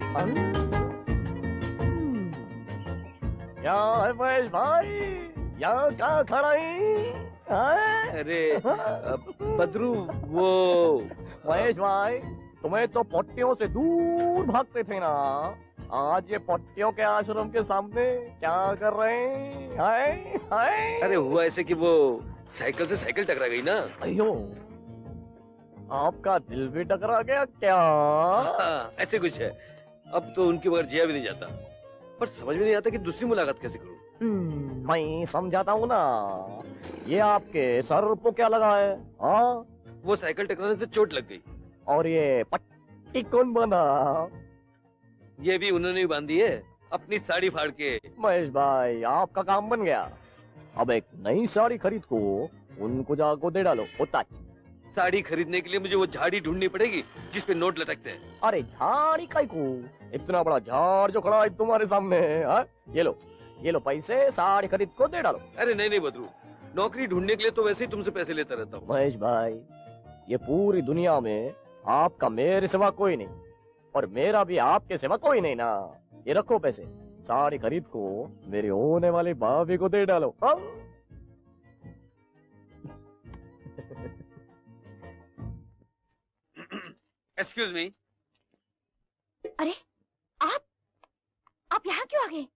क्या है महेश भाई, यहाँ कहाँ खड़ा है? अरे बद्रू, वो महेश भाई, तुम्हें तो पट्टियों से दूर भागते थे ना, आज ये पट्टियों के आश्रम के सामने क्या कर रहे हैं? हाय हाय। अरे हुआ ऐसे कि वो साइकिल से साइकिल टकरा गई ना। अयो, आपका दिल भी टकरा गया क्या? हाँ, ऐसे कुछ है। अब तो उनके बगैर जिया भी नहीं जाता, पर समझ में नहीं आता कि दूसरी मुलाकात कैसे करूं। मैं समझाता हूँ ना, ये आपके सर को क्या लगा है? हाँ, वो साइकिल टकराने से चोट लग गई। और ये पट्टी कौन बना? ये भी उन्होंने ही बांधी है, अपनी साड़ी फाड़ के। महेश भाई, आपका काम बन गया। अब एक नई साड़ी खरीद को उनको जाको दे डालो। होता साड़ी खरीदने के लिए मुझे वो झाड़ी ढूंढनी पड़ेगी जिसपे नोट लटकते हैं। अरे झाड़ी काई को, इतना बड़ा झाड़ जो खड़ा है तुम्हारे सामने। हाँ, ये लो पैसे, साड़ी खरीद को दे डालो। अरे नहीं नहीं बद्रू, नौकरी ढूंढने के लिए तो वैसे ही तुमसे पैसे लेता रहता हूँ। महेश भाई, ये पूरी दुनिया में आपका मेरे सिवा कोई नहीं, और मेरा भी आपके सिवा कोई नहीं ना। ये रखो पैसे, साड़ी खरीद को मेरी होने वाली भाभी को दे डालो। हाँ? Excuse me. अरे आप यहाँ क्यों आ गए?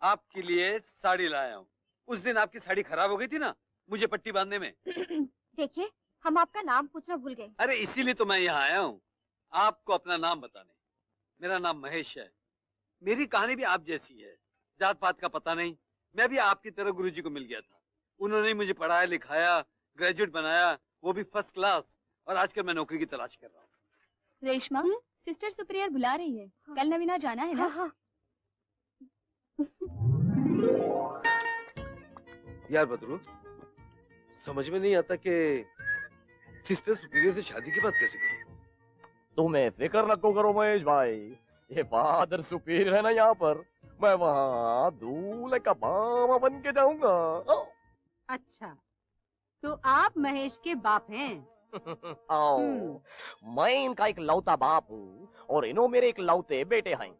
आपके लिए साड़ी लाया हूँ। उस दिन आपकी साड़ी खराब हो गई थी ना, मुझे पट्टी बांधने में। देखिए, हम आपका नाम पूछना भूल गए। अरे इसीलिए तो मैं यहाँ आया हूँ, आपको अपना नाम बताने। मेरा नाम महेश है। मेरी कहानी भी आप जैसी है, जात पात का पता नहीं। मैं भी आपकी तरह गुरुजी को मिल गया था, उन्होंने ही मुझे पढ़ाया लिखाया, ग्रेजुएट बनाया, वो भी फर्स्ट क्लास। और आजकल मैं नौकरी की तलाश कर रहा हूँ। रेशमा, सिस्टर सुप्रिया बुला रही है। हाँ। कल नवीना जाना है ना? हाँ। यार बदरू, समझ में नहीं आता कि सिस्टर सुपीरियर से शादी की बात कैसे करूं। तुम्हें फिक्र न करो महेश भाई, ये फादर सुपीरियर है ना यहाँ पर, मैं वहाँ दूल्हे का मामा बन के जाऊंगा। अच्छा, तो आप महेश के बाप हैं? आओ, मैं इनका एक लौता बाप हूँ और इन्हों मेरे एक लौते बेटे हैं।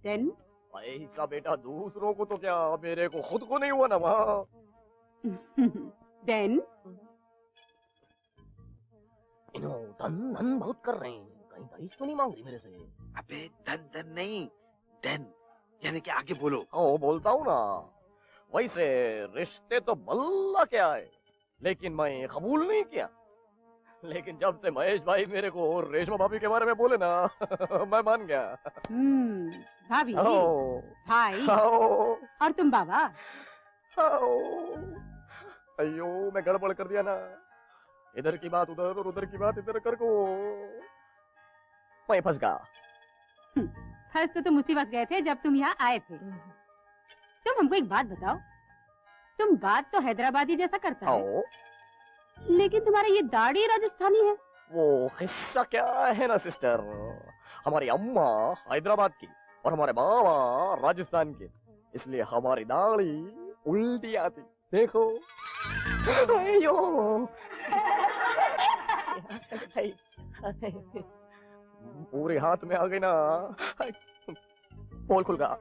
देन? ऐसा बेटा दूसरों को तो क्या, मेरे को खुद को नहीं हुआ ना वहाँ। देन? इन्हों धन बहुत कर रहे हैं, कहीं दहेज तो नहीं मांग रही मेरे से? अबे धन नहीं, देन यानी कि आगे बोलो। ओ, बोलता हूँ ना। वैसे रिश्ते तो बल्ला क्या है, लेकिन मैं कबूल नहीं किया। लेकिन जब से महेश भाई मेरे को रेशमा भाभी के बारे में बोले ना, मैं मान गया। भाभी, भाई, और तुम बाबा। अयो, मैं गड़बड़ कर दिया ना, इधर की बात उधर और उधर की बात इधर कर को मैं फंस गया। फंस तो तुम उसी वक्त गए थे जब तुम यहाँ आए थे। तुम हमको एक बात बताओ, तुम बात तो हैदराबादी जैसा करता है, लेकिन तुम्हारा ये दाढ़ी राजस्थानी है। वो किस्सा क्या है ना सिस्टर, हमारी अम्मा हैदराबाद की और हमारे बाबा राजस्थान के, इसलिए हमारी दाढ़ी उल्टी आती। देखो, पूरे हाथ में आ गई ना, पोल खुल गया।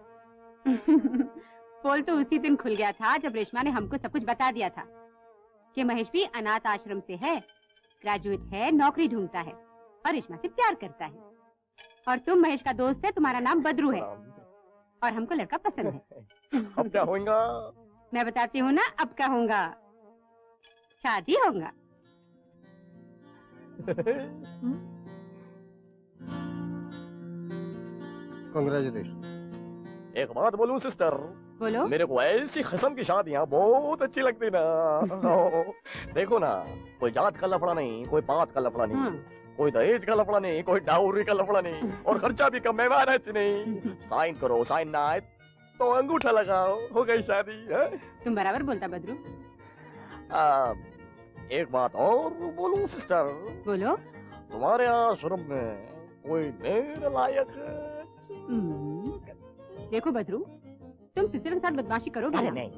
पोल तो उसी दिन खुल गया था जब रेशमा ने हमको सब कुछ बता दिया था कि महेश भी अनाथ आश्रम से है, ग्रेजुएट है, नौकरी ढूंढता है और रेशमा से प्यार करता है। और तुम महेश का दोस्त है, तुम्हारा नाम बद्रू है और हमको लड़का पसंद है। अब क्या होगा? मैं बताती हूँ ना, अब क्या होगा, शादी होगा। कांग्रेचुलेशन। एक बात बोलूं सिस्टर? बोलो। मेरे को ऐसी किस्म की शादियाँ बहुत अच्छी लगती ना। देखो ना, कोई जात का लफड़ा नहीं, कोई पात का लफड़ा नहीं, कोई दहेज का लफड़ा नहीं, कोई डाउरी का लफड़ा नहीं, और खर्चा भी कम है नहीं। साइन करो, साइन ना आए तो अंगूठा लगाओ, हो गई शादी है? तुम बराबर बोलता बद्रू। एक बात और बोलूं सिस्टर? बोलो। तुम्हारे आश्रम में कोई मेरे लायक? देखो बद्रू, तुम सिस्टर के साथ बदमाशी करोगे ना, नहीं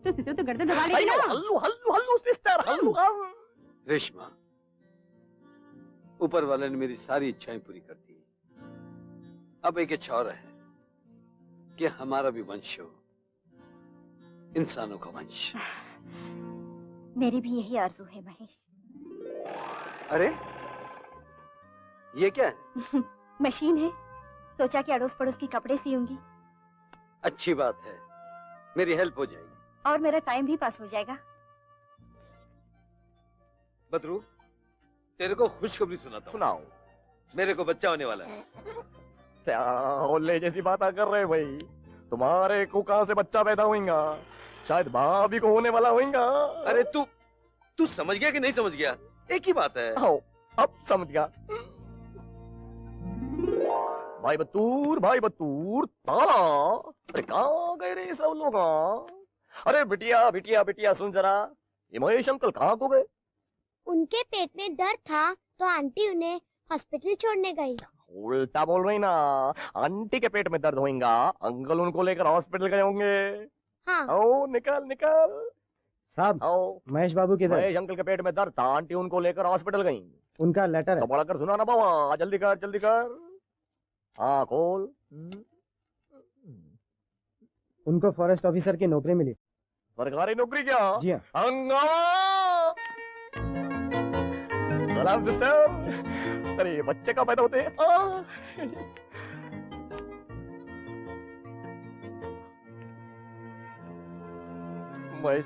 तो सिस्टर तो गर्दन दबा लेगी ना। हल्लू हल्लू हल्लू सिस्टर, हल्लू। रेशमा, ऊपर वाले ने मेरी सारी इच्छाएं पूरी कर दी, अब एक इच्छा और है कि हमारा भी वंश हो, इंसानों का वंश। मेरी भी यही आरज़ू है महेश। अरे ये क्या है? मशीन है, सोचा कि अड़ोस पड़ोस की कपड़े सीऊंगी अच्छी बात है, मेरी हेल्प हो जाएगी और मेरा टाइम भी पास हो जाएगा। बदरू, तेरे को खुशखबरी सुनाता हूँ। सुनाओ। मेरे को बच्चा होने वाला है। क्या होले जैसी बात कर रहे भाई, तुम्हारे को कहाँ से बच्चा पैदा होगा? शायद भाभी को होने वाला होगा। अरे तू समझ गया कि नहीं समझ गया? एक ही बात है। आओ, अब समझ गया। भाई बतूर ताला, अरे कहाँ गए रे सब लोग? अरे बिटिया बिटिया बिटिया सुन जरा, ये महेश अंकल कहाँ को गए? उनके पेट में दर्द था तो आंटी उन्हें हॉस्पिटल छोड़ने गई। उल्टा बोल रही ना, आंटी के पेट में दर्द होगा, अंकल उनको लेकर हॉस्पिटल गए होंगे। हाँ। आओ निकल निकल। साहब, आओ, महेश बाबू किधर? महेश अंकल के पेट में दर्द था, आंटी उनको लेकर हॉस्पिटल गई। उनका लेटर है। तो बड़ा कर सुना ना बाबा, जल्दी कर जल्दी कर। हाँ खोल। उनको फॉरेस्ट ऑफिसर की नौकरी मिली। सरकारी नौकरी क्या? जी हाँ। हंगामा। सलाम सिस्टर। अरे बच्चे कब पैदा होते हैं? महेश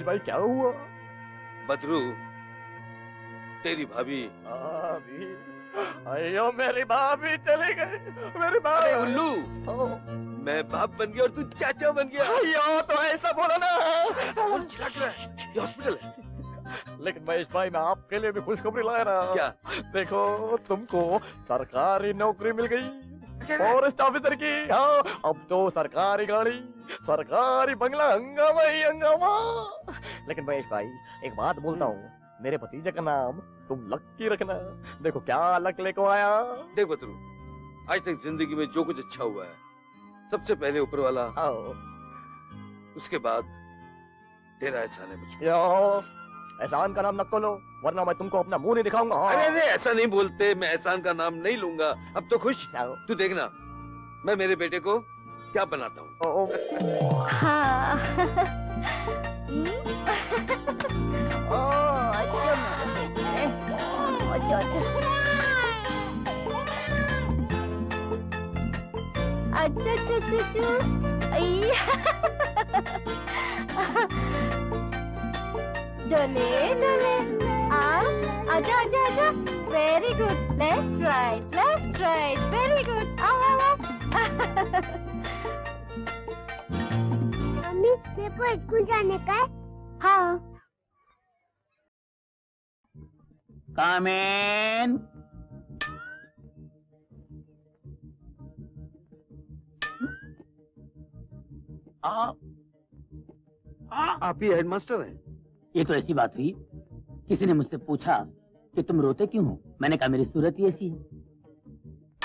भाई क्या हुआ? बदरू, तेरी भाभी। भाभी, अयो मेरी भाभी चली गई। मेरी भाभी। अरे उल्लू, मैं बाप बन गया और तू चाचा बन गया। अयो तो ऐसा बोलो ना। कौन चिल्ला रहा है? ये हॉस्पिटल है। लेकिन महेश भाई, मैं आपके लिए भी खुशखबरी लाया ना। क्या? देखो, तुमको सरकारी नौकरी मिल गई, फॉरेस्ट ऑफिसर की। हाँ, अब तो सरकारी गाड़ी, सरकारी बंगला, हंगामा ही हंगामा। लेकिन महेश भाई, एक बात बोलता हूँ, मेरे भतीजे का नाम तुम लक्की रखना। देखो क्या लक लेको आया। देख बदरू, आज तक जिंदगी में जो कुछ अच्छा हुआ है, सबसे पहले ऊपर वाला, आओ। उसके बाद तेरा एहसान है मुझ पे। यो, एहसान का नाम न लो, वरना मैं तुमको अपना मुंह नहीं दिखाऊंगा। हाँ। अरे ऐसा नहीं बोलते, मैं एहसान का नाम नहीं लूंगा। अब तो खुश। आओ। तू देखना, मैं मेरे बेटे को क्या बनाता हूँ। हाँ। डोले डोले, आजा आजा आजा। Very good, left right, very good. Mummy, मेरे को स्कूल जाने का है। हाँ। Come in. आप ही हेडमास्टर हैं? ये तो ऐसी बात हुई, किसी ने मुझसे पूछा कि तुम रोते क्यों हो। मैंने कहा मेरी सूरत ही ऐसी है।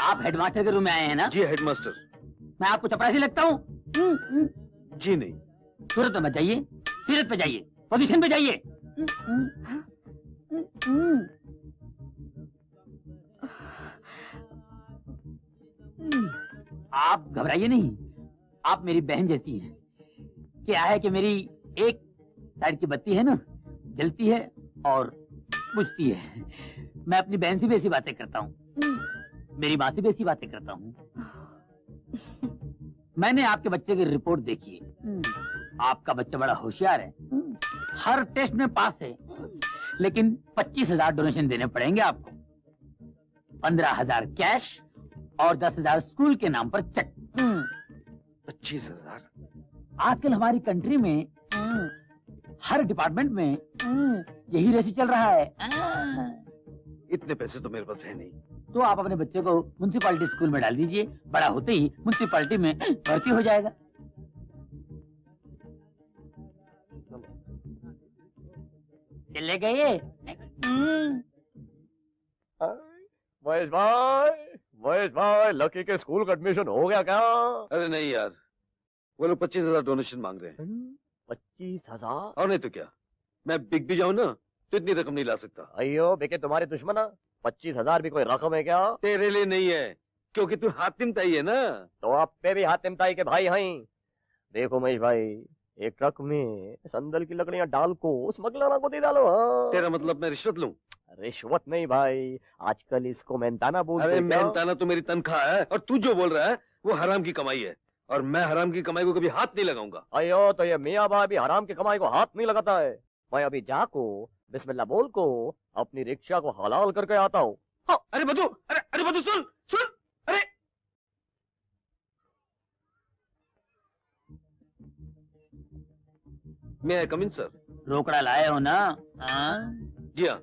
आप हेडमास्टर के रूम में आए हैं ना? जी हेडमास्टर। मैं आपको चपरासी लगता हूँ? जी नहीं। सूरत पे मत जाइए, सीरत पे जाइए, पोजीशन पे जाइए। आप घबराइए नहीं, आप मेरी बहन जैसी हैं। क्या है कि मेरी एक साइड की बत्ती है ना, जलती है और बुझती है। मैं अपनी बहन से भी ऐसी बातें करता हूँ, मेरी माँ से भी ऐसी बातें करता हूँ। मैंने आपके बच्चे की रिपोर्ट देखी है। आपका बच्चा बड़ा होशियार है, हर टेस्ट में पास है, लेकिन 25,000 डोनेशन देने पड़ेंगे आपको। 15,000 कैश और 10,000 स्कूल के नाम पर चेक। 25,000? आजकल हमारी कंट्री में हर डिपार्टमेंट में यही रेसी चल रहा है। इतने पैसे तो मेरे पास है नहीं। तो आप अपने बच्चे को म्युनिसिपैलिटी स्कूल में डाल दीजिए, बड़ा होते ही म्युनिसिपैलिटी में भर्ती हो जाएगा। चले गए? महेश भाई, लकी के स्कूल का एडमिशन हो गया क्या? अरे नहीं यार, वो लोग 25,000 डोनेशन मांग रहे हैं। 25,000? और नहीं तो क्या, मैं बिक भी जाऊं ना तो इतनी रकम नहीं ला सकता। अयो बेके, तुम्हारे दुश्मन 25,000 भी कोई रकम है क्या? तेरे लिए नहीं है, क्योंकि तू हातिमताई है ना। तो आप पे भी हातिमताई के भाई हैं। देखो महेश भाई, एक ट्रक में संदल की लकड़ियां डाल को स्मगलर को दे डालो। हाँ। तेरा मतलब मैं रिश्वत लूं? रिश्वत नहीं भाई, आजकल इसको मेहनताना बोलते अरे हैं क्या? मेहनताना तो मेरी तनख्वाह है, और तू जो बोल रहा है वो हराम की कमाई है, और मैं हराम की कमाई को कभी हाथ नहीं लगाऊंगा। अयो तो ये मियाँ भाई भी हराम की कमाई को हाथ नहीं लगाता है। मैं अभी जाको बिस्मिल्लाह बोल को अपनी रिक्शा को हलाल करके आता हूँ। हाँ, अरे बधू, अरे बधू सुन सुन, अरे मैं कम इन सर। रोकड़ा लाए हो ना? हाँ? जी हाँ,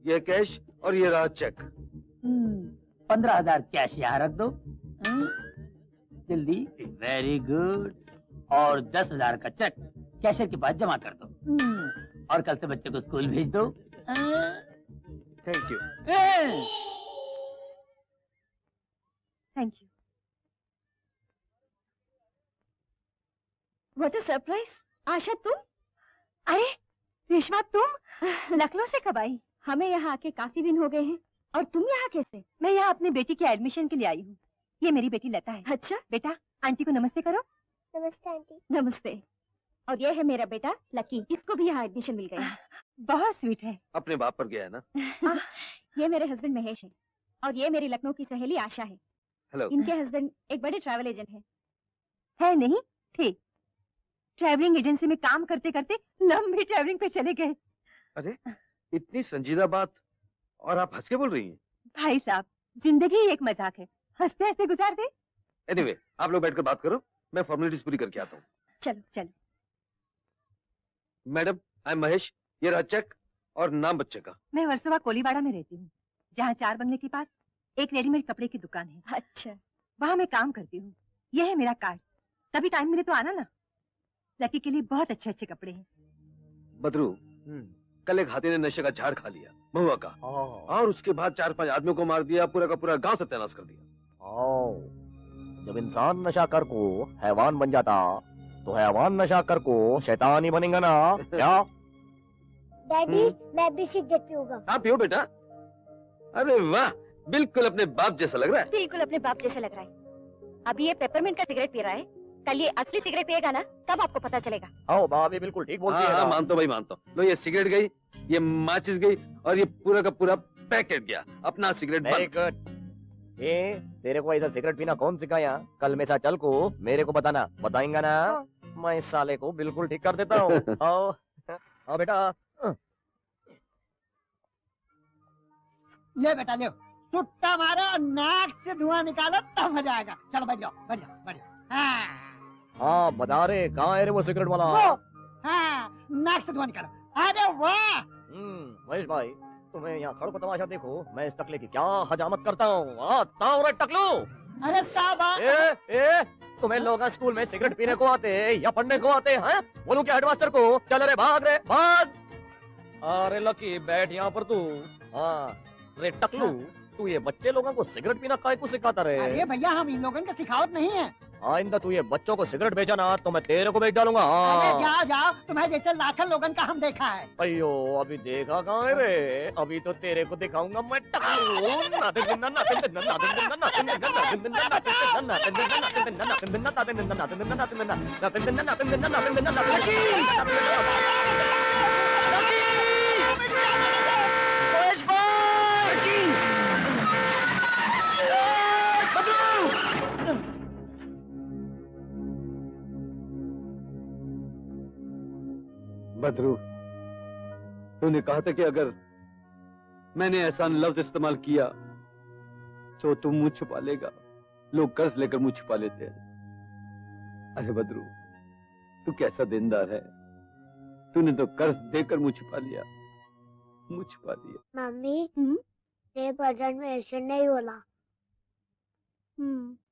ये कैश और ये रहा चेक। 15,000 कैश यहाँ रख दो। हाँ? जल्दी। Very good. और 10,000 का चेक कैशियर के पास जमा कर दो। और कल से बच्चे को स्कूल भेज दो। हाँ? Thank you. हाँ? Thank you. What a surprise. Asha तुम? अरे रेशमा तुम लखनऊ से कब आई? हमें यहाँ आके काफी दिन हो गए हैं। और तुम यहाँ कैसे? मैं यहाँ अपनी बेटी के एडमिशन के लिए आई हूँ। ये मेरी बेटी लता है। अच्छा बेटा, आंटी को नमस्ते करो। नमस्ते आंटी। नमस्ते। और ये है मेरा बेटा लकी, इसको भी यहाँ एडमिशन मिल गया। बहुत स्वीट है। अपने बाप पर गया है ना। ये मेरे हस्बैंड महेश है, और ये मेरी लखनऊ की सहेली आशा है। हेलो। इनके हस्बैंड एक बड़े ट्रैवल एजेंट है नहीं? ठीक। ट्रैवलिंग एजेंसी में काम करते करते लंबी ट्रैवलिंग पे चले गए। अरे इतनी संजीदा बात, और आप हंस के बोल रही हैं। भाई साहब, जिंदगी एक मजाक है, हंसते हंसते गुजार दे। एनीवे, आप लोग बैठकर बात करो, मैं फॉर्मेलिटीज पूरी करके आता हूँ। चलो चलो। मैडम, आई एम महेश, ये रहा चेक और नाम बच्चे का। मैं वर्सोवा कोलीवाड़ा में रहती हूँ, जहाँ 4 बंगले के पास एक रेडीमेड कपड़े की दुकान है। अच्छा। वहाँ मैं काम करती हूँ। यह है मेरा कार्ड, कभी टाइम मिले तो आना ना। लकी के लिए बहुत अच्छे अच्छे कपड़े हैं। बदरू, कल एक हाथी ने नशे का झाड़ खा लिया, महुआ का, और उसके बाद 4-5 आदमियों को मार दिया, पूरा का पूरा गांव सत्यानाश कर दिया। जब इंसान नशा कर को हैवान बन जाता, तो हैवान नशा कर को शैतान ही बनेगा ना। क्या? डैडी, मैं भी सिगरेट पीऊंगा। आप पियो बेटा। अरे वाह, बिल्कुल अपने बाप जैसा लग रहा है। बिल्कुल अपने बाप जैसा लग रहा है। अभी ये पेपरमिंट का सिगरेट पी रहा है, कल ये असली सिगरेट पिएगा ना, तब आपको पता चलेगा। आओ भाभी बिल्कुल ठीक बोलती है। हाँ, मानता हूँ भाई, मानता हूँ। लो, ये सिगरेट गई, ये माचिस गई, और ये पूरा का पूरा पैकेट गया। अपना सिगरेट वेरी बंद। गुड। ये तेरे को ऐसा सिगरेट पीना कौन सिखाया? कल में सा चल को मेरे को बताना, बताएंगा ना? मैं इस साले को बिल्कुल ठीक कर देता हूँ। आओ आओ बेटा। ले बेटा ले, सुट्टा मारो और नाक से धुआं निकालो, तब मजा आएगा। चलो बैठ जाओ, बैठ जाओ, बैठ जाओ। हाँ बता रे, कहाँ है रे वो सिगरेट वाला? वो, हाँ, नाक से धुआं निकालो। अरे वाह! महेश भाई, तुम्हें यहाँ खड़ो को तमाशा देखो, मैं इस टकले की क्या हजामत करता हूँ। आता हूँ रे टकलू। अरे शाबाश! ए, तुम्हें लोग स्कूल में सिगरेट पीने को आते या पढ़ने को आते हैं? बोलूं क्या हेडमास्टर को? चल रे भाग रे भाग। अरे लकी, बैठ यहाँ पर तू। हाँ रे टकलू, तू ये बच्चे लोगों को सिगरेट पीना काय को सिखाता रे? अरे भैया, हम इन लोगों का सिखावत नहीं है। आइंदा तू ये बच्चों को सिगरेट बेचा ना, तो मैं तेरे को बेच डालूंगा। अरे जाओ जाओ, तुम्हें जैसे लाखों लोगन का हम देखा है। अयो, अभी देखा कहाँ है रे? अभी तो तेरे को दिखाऊंगा मैं बदरू, तूने कहा था कि अगर मैंने एहसान लफ्ज इस्तेमाल किया तो तुम मुंह छुपा लेगा। लोग कर्ज लेकर मुंह छुपा लेते हैं। अरे बदरू, तू कैसा देनदार है। तूने तो कर्ज देकर मुंह छुपा लिया, मुंह छुपा लिया। मम्मी, ये भजन में ऐसे नहीं बोला।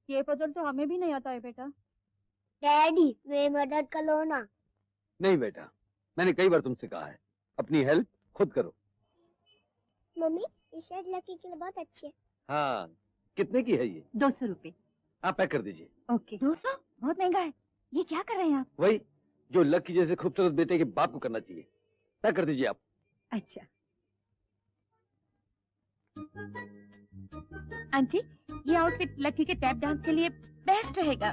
ये पजल तो हमें भी नहीं आता है बेटा। डैडी, मेरी मदद कर लो ना। नहीं बेटा, मैंने कई बार तुमसे कहा है, अपनी हेल्प खुद करो। मम्मी, ये शर्ट लकी के लिए बहुत अच्छी है। हाँ, कितने की है ये? 200 रुपए। आप पैक कर दीजिए। ओके। 200? बहुत महंगा है। ये क्या कर रहे हैं आप? वही जो लकी जैसे खूबसूरत बेटे के बाप को करना चाहिए। पैक कर दीजिए आप। अच्छा। आंटी, ये आउटफिट लकी के टैप डांस के लिए बेस्ट रहेगा।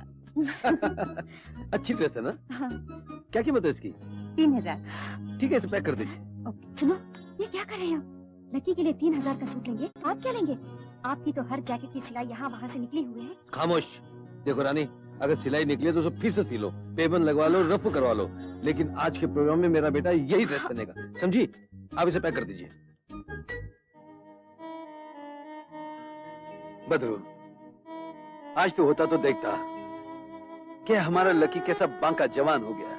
अच्छी ड्रेस है ना? हाँ। क्या कीमत है इसकी? 3000। ठीक है, इसे पैक कर दीजिए। सुनो, ये क्या कर रहे हो? लकी के लिए 3000 का सूट लेंगे, आप क्या लेंगे? आपकी तो हर जैकेट की सिलाई यहाँ वहाँ से निकली हुई है। खामोश। देखो रानी, अगर सिलाई निकली है तो उसे फिर से सी लो, पेबन लगवा लो, रफ करवा लो, लेकिन आज के प्रोग्राम में मेरा बेटा यही ड्रेस पहनेगा, समझी? आप इसे पैक कर दीजिए। बदरू, आज तो होता तो देखता कि हमारा लकी कैसा बांका जवान हो गया है।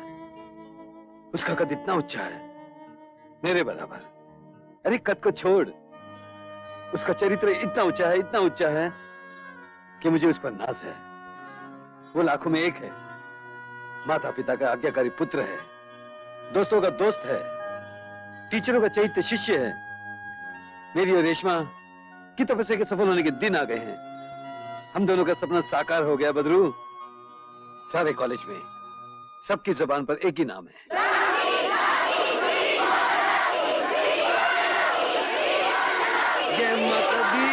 उसका कद इतना ऊंचा है, मेरे बराबर। अरे कद को छोड़, उसका चरित्र इतना ऊंचा है कि मुझे उस पर नाज है। वो लाखों में एक है, माता पिता का आज्ञाकारी पुत्र है, दोस्तों का दोस्त है, टीचरों का चैत्य शिष्य है। मेरी और रेशमा की तपस्या के सफल होने के दिन आ गए हैं। हम दोनों का सपना साकार हो गया बदरू। सारे कॉलेज में सबकी जबान पर एक ही नाम है, ये माता दी।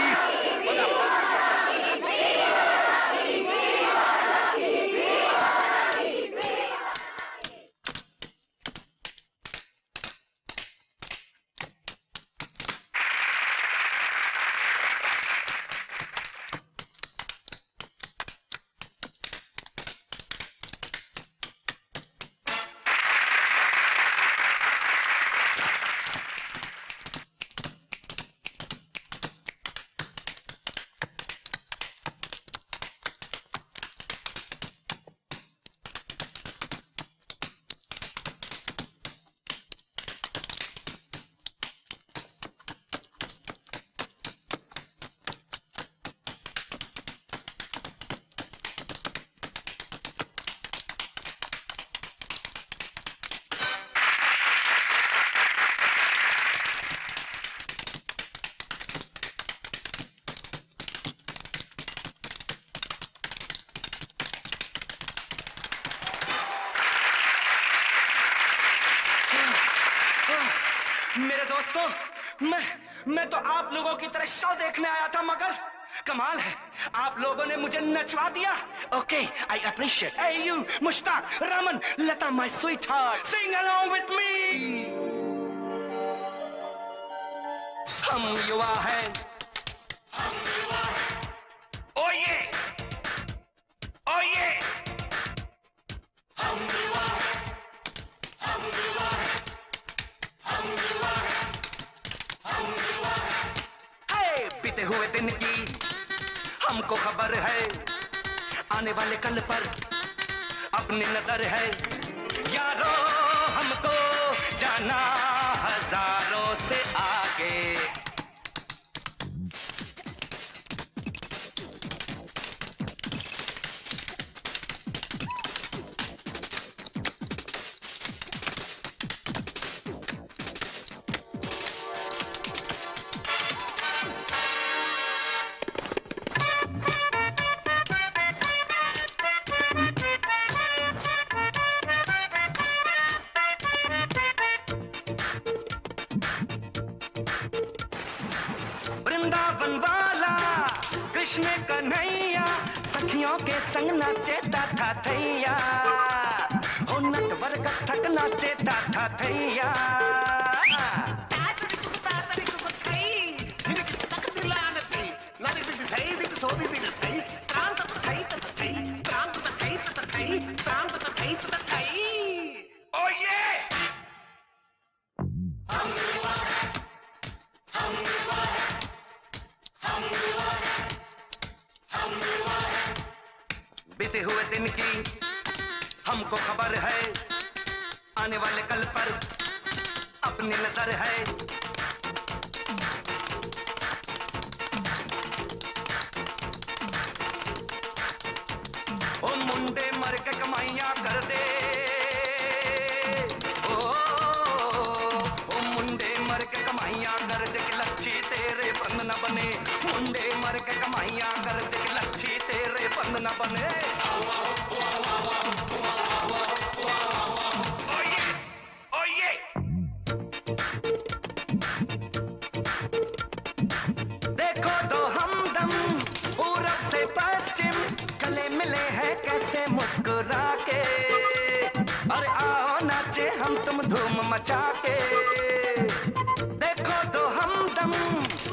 मेरे दोस्तों, मैं तो आप लोगों की तरह शो देखने आया था, मगर कमाल है, आप लोगों ने मुझे नचवा दिया। Okay, I appreciate. Hey you, Mushtaq, Raman, Lata, my sweetheart, sing along with me। हम युवा हैं, ओ ये, ओ ये, हम युवा हैं, हम युवा हैं, हम युवा हैं, हम युवा हैं। हे, बीते हुए दिन की हमको खबर है, आने वाले कल पर अपनी नजर है। यारो हमको जाना हजारों से आगे। वृंदावन वाला कृष्ण कन्हैया सखियों के संग नाचेता था थैया, हो नटवर कथक नाचेता था थैया। ओ ये बीते हुए दिन की हमको खबर है, आने वाले कल पर अपनी नजर है। ओ मुंडे मर के कमाइयां कर दे, ओ मुंडे मर के कमाइयां कर दे कि लच्छी तेरे बंद न बने। मुंडे मर के कमाइयां कर दे कि लच्छी तेरे बंद न बने। देखो तो हमदम पूरा मचा के। देखो तो हमदम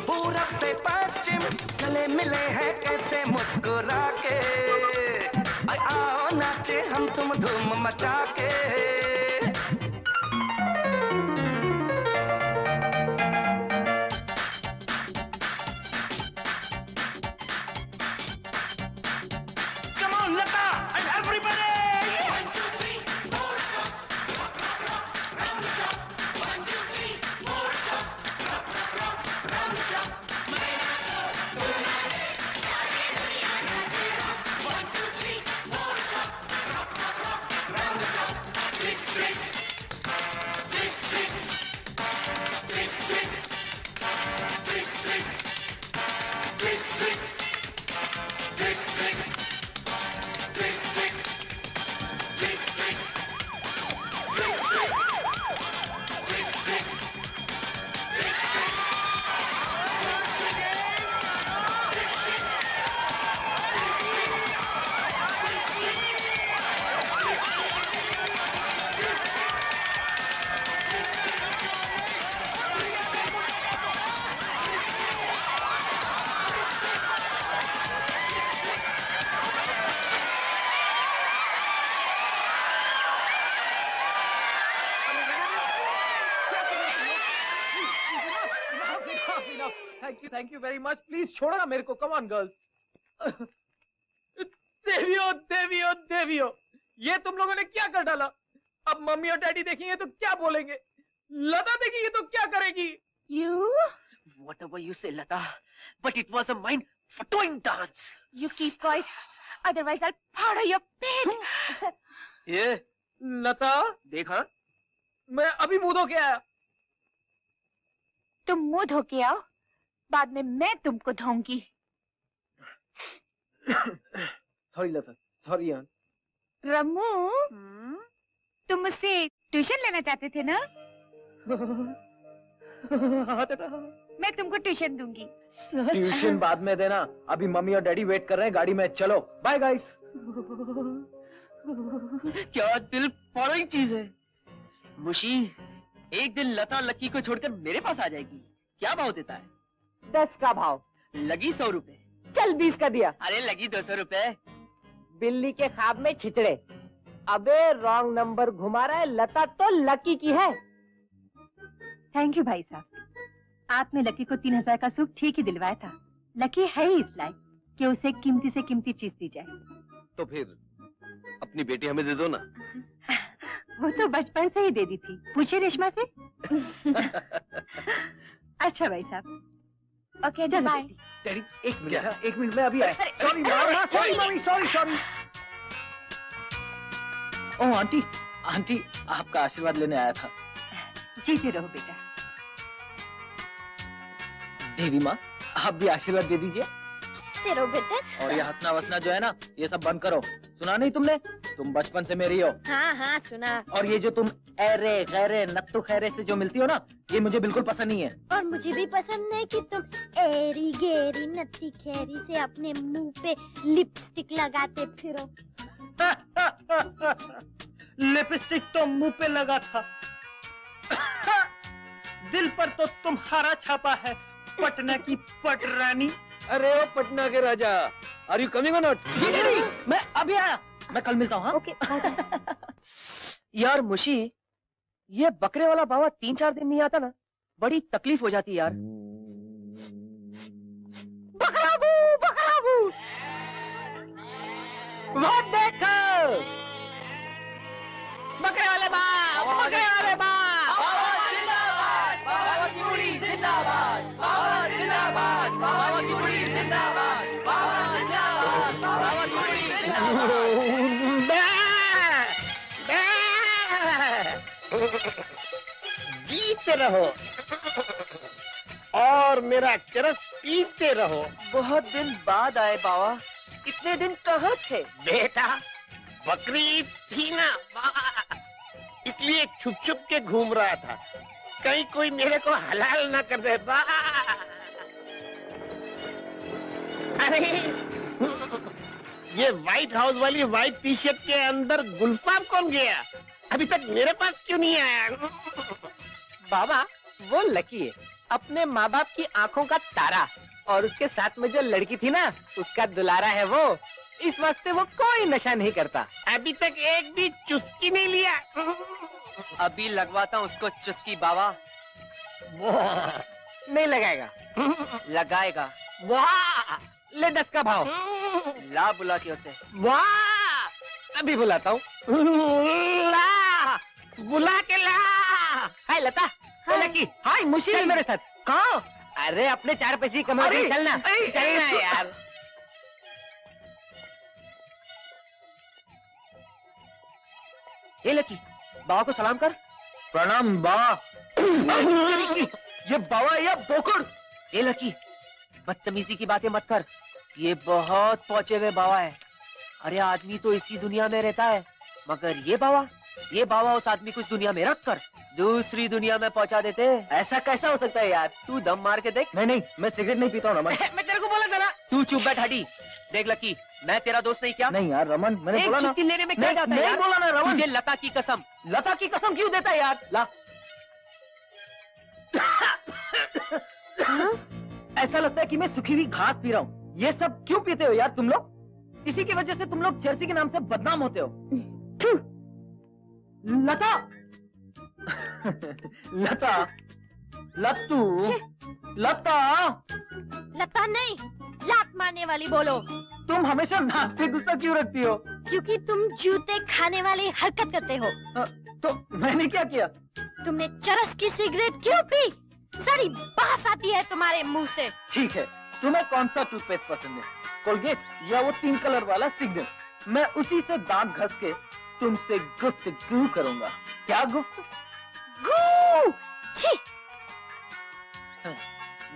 पूरब से पश्चिम गले मिले हैं कैसे मुस्कुरा के। आओ नाचे हम तुम धूम मचा के। Come on, Lata and everybody! Thank you very much. Please छोड़ो ना मेरे को। Come on girls. देवियो देवियो देवियो, ये तुम लोगों ने क्या कर डाला? अब मम्मी और डैडी देखेंगे तो क्या बोलेंगे? लता देखेंगे तो क्या करेगी? You? Whatever you say, Lata, but it was a mind-fucking dance. You keep quiet, otherwise I'll powder your pet. ये लता देखा, मैं अभी मुंह धो के आया। तुम मुंह धो के आओ, बाद में मैं तुमको धोऊंगी। सॉरी लता, सॉरी यार। रम्मू, तुम मुझसे ट्यूशन लेना चाहते थे ना? मैं तुमको ट्यूशन दूंगी। ट्यूशन बाद में देना, अभी मम्मी और डैडी वेट कर रहे हैं गाड़ी में। चलो बाय गाइस। क्या दिल फाड़ोई चीज है। मुशी, एक दिन लता लकी को छोड़कर मेरे पास आ जाएगी। क्या भाव देता है? 10 का भाव। लगी 100 रुपए। चल 20 का दिया। अरे लगी 200 रुपए। बिल्ली के ख्वाब में छिचड़े। अबे रॉन्ग नंबर घुमा रहा है, लता तो लकी की है। थैंक यू भाई साहब, आपने लकी को 3000 का सूट ठीक ही दिलवाया था। लकी है ही इस लायक कि उसे कीमती से कीमती चीज दी जाए। तो फिर अपनी बेटी हमें दे दो ना। वो तो बचपन से ही दे दी थी, पूछे रेशमा से। अच्छा भाई साहब, ओके बाय। डैडी एक मिनट में अभी आए। सॉरी मामा, सॉरी मम्मी, सॉरी सॉरी। ओह आंटी, आंटी आपका आशीर्वाद लेने आया था। जीते रहो बेटा। देवी माँ, आप भी आशीर्वाद दे दीजिए। तेरो बेटे। और ये हंसना वसना जो है ना, ये सब बंद करो। सुना नहीं तुमने? तुम बचपन से मेरी हो। हाँ हाँ सुना। और ये जो तुम ऐरे गैरे नत्तू खैरे से जो मिलती हो ना, ये मुझे बिल्कुल पसंद नहीं है। और मुझे भी पसंद नहीं कि तुम एरी गेरी नत्ती खेरी से अपने मुंह पे लिपस्टिक लगाते फिरो। लिपस्टिक तो मुंह पे लगा था, दिल पर तो तुम्हारा छापा है, पटना की पटरानी। अरे ओ पटना के राजा, आर यू कमिंग और नॉट? मैं अभी आया, मैं कल मिलता हूँ। हाँ? ओके। यार मुशी, ये बकरे वाला बाबा 3-4 दिन नहीं आता ना, बड़ी तकलीफ हो जाती यार। बकराबू, बकराबू। वो देखो, बकरे वाले बाप, बकरे वाले बाप। बाबा की बुढ़ी जिंदाबाद, बाबा जिंदाबाद, बाबा की बुढ़ी जिंदाबाद, बाबा जिंदाबाद, बाबा की बुढ़ी जीते रहो और मेरा चरस पीते रहो। बहुत दिन बाद आए बाबा, इतने दिन कहाँ थे? बेटा बकरी थी ना, इसलिए छुप छुप के घूम रहा था, कहीं कोई मेरे को हलाल ना कर दे। अरे ये व्हाइट हाउस वाली व्हाइट टी शर्ट के अंदर गुलफाम कौन गया? अभी तक मेरे पास क्यों नहीं आया? बाबा वो लकी है, अपने माँ बाप की आंखों का तारा, और उसके साथ में जो लड़की थी ना उसका दुलारा है वो, इस वास्ते वो कोई नशा नहीं करता। अभी तक एक भी चुस्की नहीं लिया। अभी लगवाता हूँ उसको चुस्की बाबा। नहीं लगाएगा। लगाएगा। वाह, ले 10 का भाव। ला बुला के उसे। वाह, अभी बुलाता हूँ। ला, बुला के ला। हाय लता। हाय लकी। हाय मुशी। चल मेरे साथ। कहाँ? अरे अपने 4 पैसे कमा के चलना। चलना यार। ये लकी, बाबा को सलाम कर। प्रणाम बाबा। ये बाबा या बोकुड़? ये लकी, बदतमीजी की बातें मत कर, ये बहुत पहुंचे हुए बाबा है। अरे आदमी तो इसी दुनिया में रहता है, मगर ये बाबा उस आदमी को इस दुनिया में रख कर दूसरी दुनिया में पहुंचा देते। ऐसा कैसा हो सकता है यार? तू दम मार के देख। नहीं, मैं सिगरेट नहीं पीता हूँ रमन। मैं तेरे को बोला था ना। तू चुप बैठ हटी। देख लकी, मैं तेरा दोस्त नहीं क्या? नहीं यार रमन, मैंने एक बोला ना। चुस्की लेने में क्या जाता है नहीं यार? बोला ना रमन। तुझे लता की कसम। लता की कसम क्यों देता है यार? ला। ऐसा लगता है कि मैं सूखी हुई घास पी रहा हूँ। ये सब क्यों पीते हो यार तुम लोग? इसी की वजह से तुम लोग जर्सी के नाम से बदनाम होते हो। लता। लता, लत्तू, लता। लता नहीं, लात मारने वाली बोलो। तुम हमेशा नाक पे गुस्सा क्यों रखती हो? क्योंकि तुम जूते खाने वाली हरकत करते हो। तो मैंने क्या किया? तुमने चरस की सिगरेट क्यों पी? सारी बास आती है तुम्हारे मुंह से। ठीक है, तुम्हें कौन सा टूथपेस्ट पसंद है, कोलगेट या वो 3 कलर वाला सिग्नल? मैं उसी से दांत घस के तुमसे गुफ्तगू करूंगा। क्या गुफ्तगू? छी!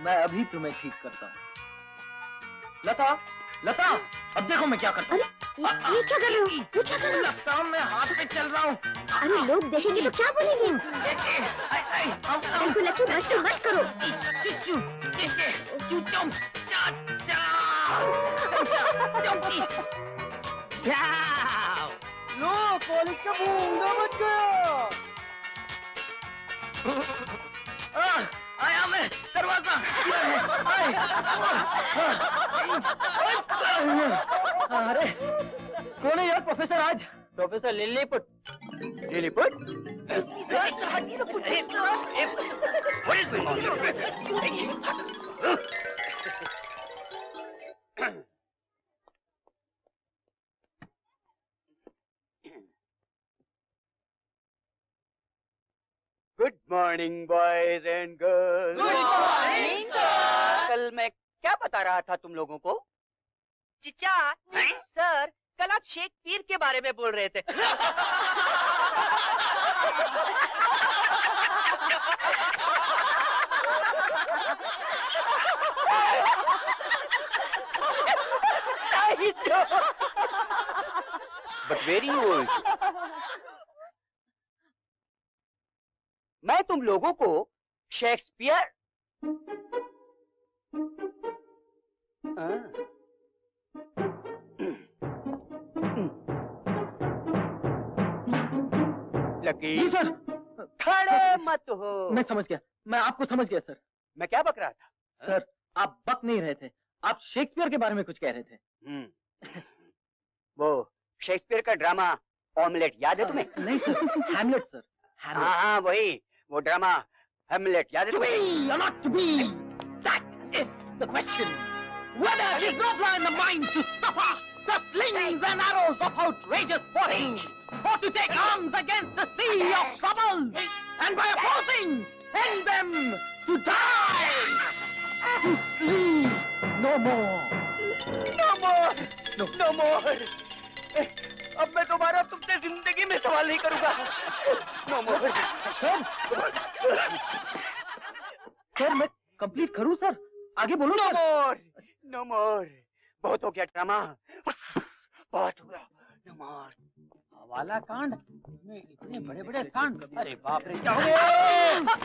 मैं अभी तुम्हें ठीक करता हूँ। लता, लता, अब देखो मैं क्या करता हूँ। ये क्या कर रहे हो? ये क्या कर रहे हो? लगता हूँ मैं हाथ पे चल रहा हूँ। अरे लोग देखेंगे तो क्या बोलेंगे? बिल्कुल लकी, बस तो मत करो। लो, कॉलेज का बूंदा मत गया। आया मैं, दरवाजा। अरे कौन है यार प्रोफेसर आज? Professor Lilliput. Lilliput? Good morning boys and girls. Good morning sir. कल मैं क्या बता रहा था तुम लोगों को? चिचा, सर कल आप शेक्सपियर के बारे में बोल रहे थे। But very old. मैं तुम लोगों को शेक्सपियर लकी। जी सर। खड़े मत हो। मैं समझ गया, मैं आपको समझ गया सर। मैं क्या बक रहा था? सर आप बक नहीं रहे थे, आप शेक्सपियर के बारे में कुछ कह रहे थे। वो शेक्सपियर का ड्रामा ऑमलेट याद है तुम्हें? नहीं सर, हैमलेट सर। हाँ वही, वो ड्रामा हैमलेट याद है तुम्हें? Or not to be, that is the question. Whether it is not in the mind to suffer the slings and arrows of outrageous fortune, or to take arms against the sea of troubles, and by opposing, end them to die, to sleep no more. No more, no more. अब मैं दोबारा तुमसे जिंदगी में सवाल नहीं करूंगा। No more. Sir मैं कंप्लीट करूं सर? आगे बोलो। No more, no more. बहुत हो गया ड्रामा, बहुत हुआ। No more. हवाला कांड में इतने बड़े बड़े सांड, अरे बाप रे क्या हो गया?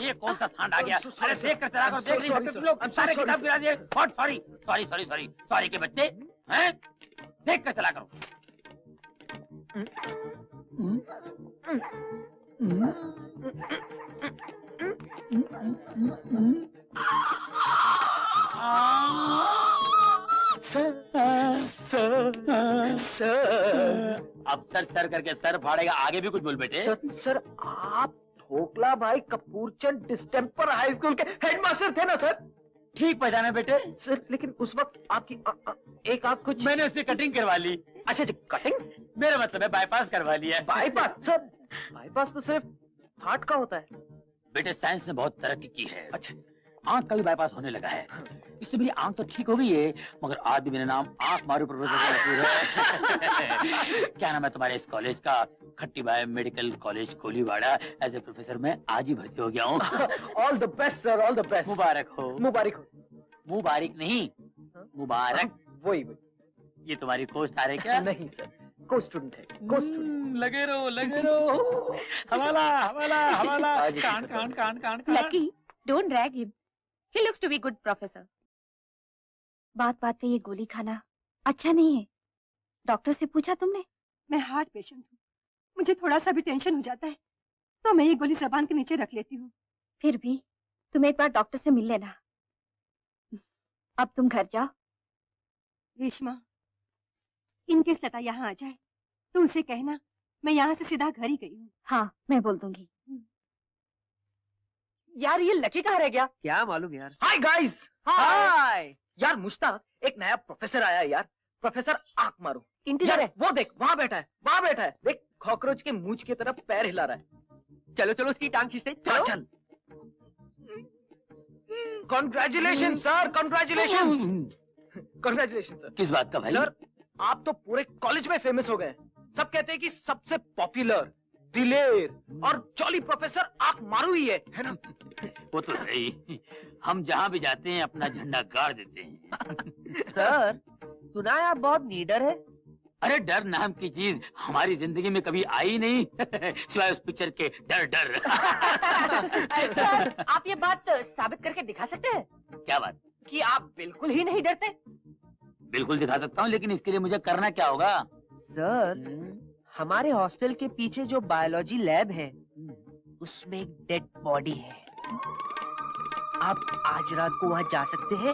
ये कौन सा सांड आ गया? अरे देख कर चला करो, देख नहीं सकते तुम लोग? सारे किताब गिरा दिए। सॉरी के बच्चे हैं, देख कर चला करो। अब सर करके सर फाड़ेगा, आगे भी कुछ बोल बेटे। सर आप ढोकला भाई कपूरचंद डिस्टेम्पर हाई स्कूल के हेडमास्टर थे ना सर? ठीक पहचाना बेटे। सर लेकिन उस वक्त आपकी एक आंख कुछ, मैंने उससे कटिंग करवा ली। अच्छा जी कटिंग, मेरा मतलब है बाईपास करवा लिया। बाईपास? सर बाईपास तो सिर्फ हार्ट का होता है। बेटे साइंस ने बहुत तरक्की की है। अच्छा, आंख का भी बाईपास होने लगा है। इससे मेरी आंख तो ठीक हो गई है, मगर आज भी मेरा नाम आंख मारू प्रोफेसर है। क्या नाम है तुम्हारे इस कॉलेज का? Khatti Bai medical college Koliwada. As a professor मैं आज ही भर्ती हो गया हूँ। All the best sir, all the best. मुबारक हो। मुबारक हो। मुबारक नहीं, मुबारक। वही। ये तुम्हारी को स्टार है क्या? नहीं सर, को स्टूडेंट है, को स्टूडेंट। लगे रहो लगे रहो। हवाला हवाला हवाला। कान कान कान कान। Lucky, don't drag him, he looks to be good professor. बात बात पे ये गोली खाना अच्छा नहीं है। डॉक्टर से पूछा तुमने? मैं हार्ट पेशेंट हूँ, मुझे थोड़ा सा भी टेंशन हो जाता है तो मैं ये गोली जबान के नीचे रख लेती हूँ। फिर भी तुम एक बार डॉक्टर से मिल लेना। अब तुम घर जाओ। रेशमा, इनकेस लता यहाँ आ जाए तो उनसे कहना मैं यहाँ से सीधा घर ही गई हूँ। हाँ मैं बोल दूंगी। यार ये लकी कहाँ रह गया? क्या मालूम यार। Hi guys. हाय यार, मुश्ताक एक नया प्रोफेसर आया यार, प्रोफेसर आंख मारो। इंटीरियर है, वो देख वहाँ बैठा है, वहाँ बैठा है। देख कॉकरोच के मूंछ की तरफ पैर हिला रहा है। चलो चलो उसकी टांग खींचते। चलो चल। Congratulation sir, congratulation. Congratulation sir. किस बात का भाई? सर आप तो पूरे कॉलेज में फेमस हो गए। सब कहते हैं कि सबसे पॉपुलर, दिलेर और जॉली प्रोफेसर आंख मारू ही है ना? वो तो है ही। हम जहाँ भी जाते हैं अपना झंडा गाड़ देते हैं। सर सुना है आप बहुत नीडर है। अरे डर नाम की चीज हमारी जिंदगी में कभी आई नहीं सिवाय उस पिक्चर के डर डर। सर आप ये बात साबित करके दिखा सकते हैं? क्या बात? कि आप बिल्कुल ही नहीं डरते। बिल्कुल दिखा सकता हूँ, लेकिन इसके लिए मुझे करना क्या होगा? सर हमारे हॉस्टल के पीछे जो बायोलॉजी लैब है उसमें एक डेड बॉडी है। आप आज रात को वहाँ जा सकते हैं?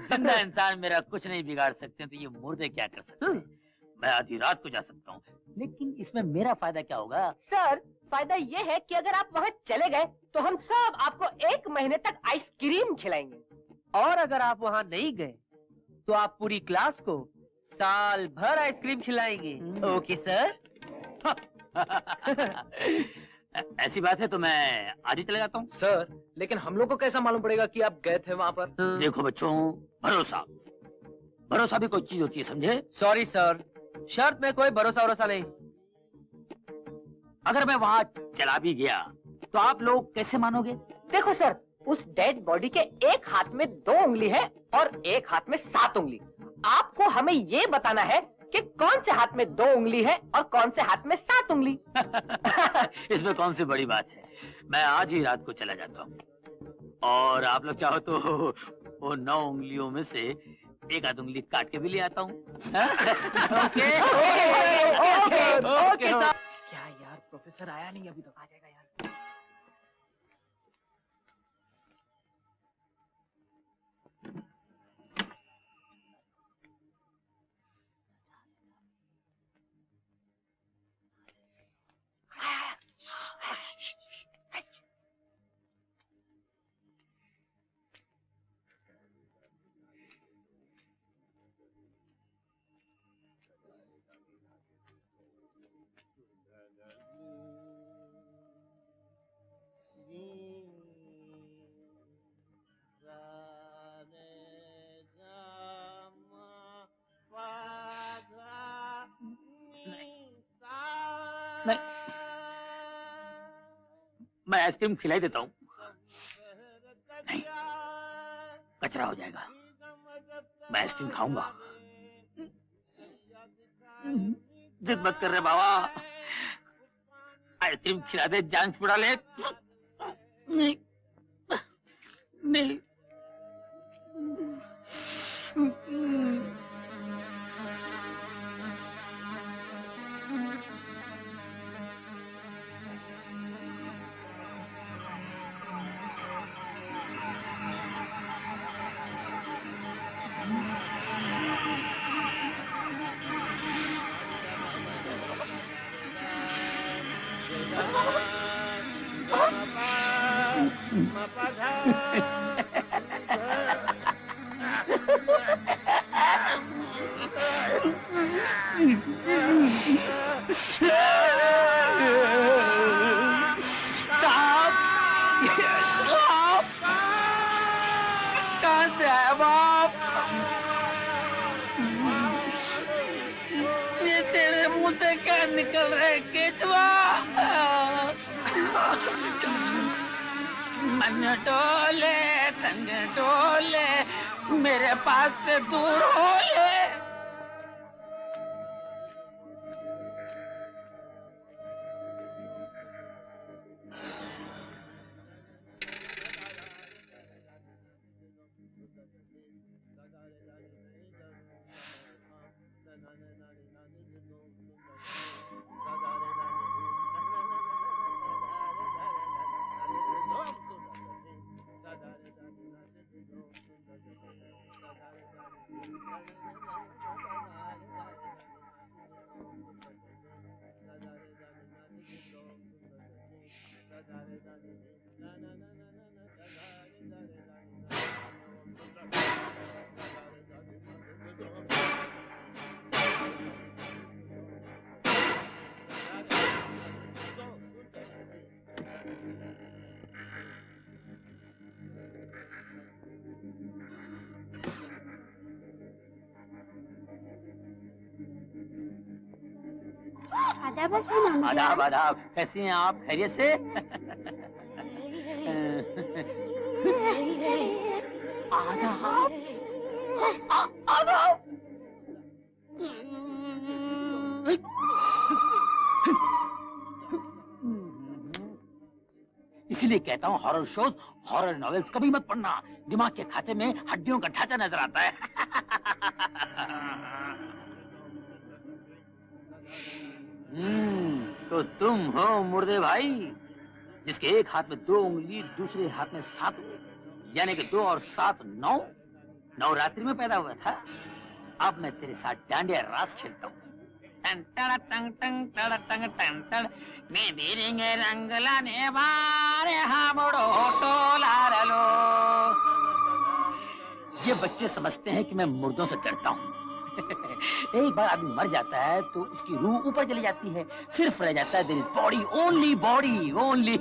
जिंदा इंसान मेरा कुछ नहीं बिगाड़ सकते, तो ये मुर्दे क्या कर सकते हैं? मैं आधी रात को जा सकता हूँ, लेकिन इसमें मेरा फायदा क्या होगा? सर फायदा ये है कि अगर आप वहाँ चले गए तो हम सब आपको 1 महीने तक आइसक्रीम खिलाएंगे। और अगर आप वहाँ नहीं गए तो आप पूरी क्लास को साल भर आइसक्रीम खिलाएंगे। Okay sir? ऐसी बात है तो मैं आज ही चले जाता हूँ। सर लेकिन हम लोग को कैसा मालूम पड़ेगा कि आप गए थे वहाँ पर? देखो बच्चों, भरोसा भरोसा भी कोई चीज होती है, समझे? सॉरी सर, शर्त में कोई भरोसा वरोसा नहीं। अगर मैं वहाँ चला भी गया तो आप लोग कैसे मानोगे? देखो सर, उस डेड बॉडी के एक हाथ में 2 उंगली है और एक हाथ में 7 उंगली। आपको हमें ये बताना है कि कौन से हाथ में 2 उंगली है और कौन से हाथ में 7 उंगली। इसमें कौन सी बड़ी बात है, मैं आज ही रात को चला जाता हूँ। और आप लोग चाहो तो वो 9 उंगलियों में से 1 आध उंगली काट के भी ले आता हूँ। Okay sir. क्या यार, प्रोफेसर आया नहीं अभी तक? आ जाएगा यार। नहीं, मैं आइसक्रीम खिलाई देता हूँ। नहीं, कचरा हो जाएगा। मैं आइसक्रीम खाऊंगा। जिद मत कर रहे बाबा, आइसक्रीम खिला दे, जान छुड़ा ले। नहीं नहीं। कहाँ से आया बाप? ये तेरे मुंह से क्या निकल रहा है केचवा? मन डोले तन डोले मेरे पास से दूर हो ले। आदाब हसन आदाब आदाब, कैसी हैं आप? खैरियत से? आदाब आदाब। इसीलिए कहता हूँ हॉरर शोज, हॉरर नॉवेल्स कभी मत पढ़ना, दिमाग के खाते में हड्डियों का ढांचा नजर आता है। तो तुम हो मुर्दे भाई, जिसके एक हाथ में 2 उंगली, दूसरे हाथ में 7 उंगली, यानी कि 2 और 7 9। नवरात्रि में पैदा हुआ था। अब मैं तेरे साथ डांडिया रास खेलता हूँ। टंग टंग टंग टंग टंग टंग टंग, मैं बीरेंगे रंग लाने वाले हमड़ो टोला लो। ये बच्चे समझते हैं कि मैं मुर्दों से डरता हूँ। एक बार आदमी मर जाता है तो उसकी रूह ऊपर चली जाती है, सिर्फ रह जाता है there is body, only body, only.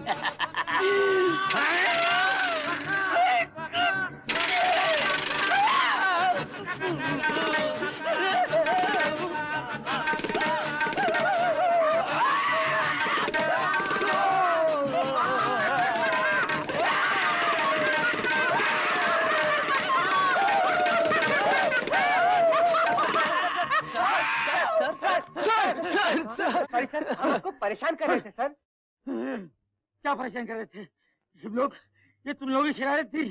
Sorry sir, हम आपको परेशान कर रहे थे सर। क्या परेशान कर रहे थे? ये तुम लोगों की शरारत थी,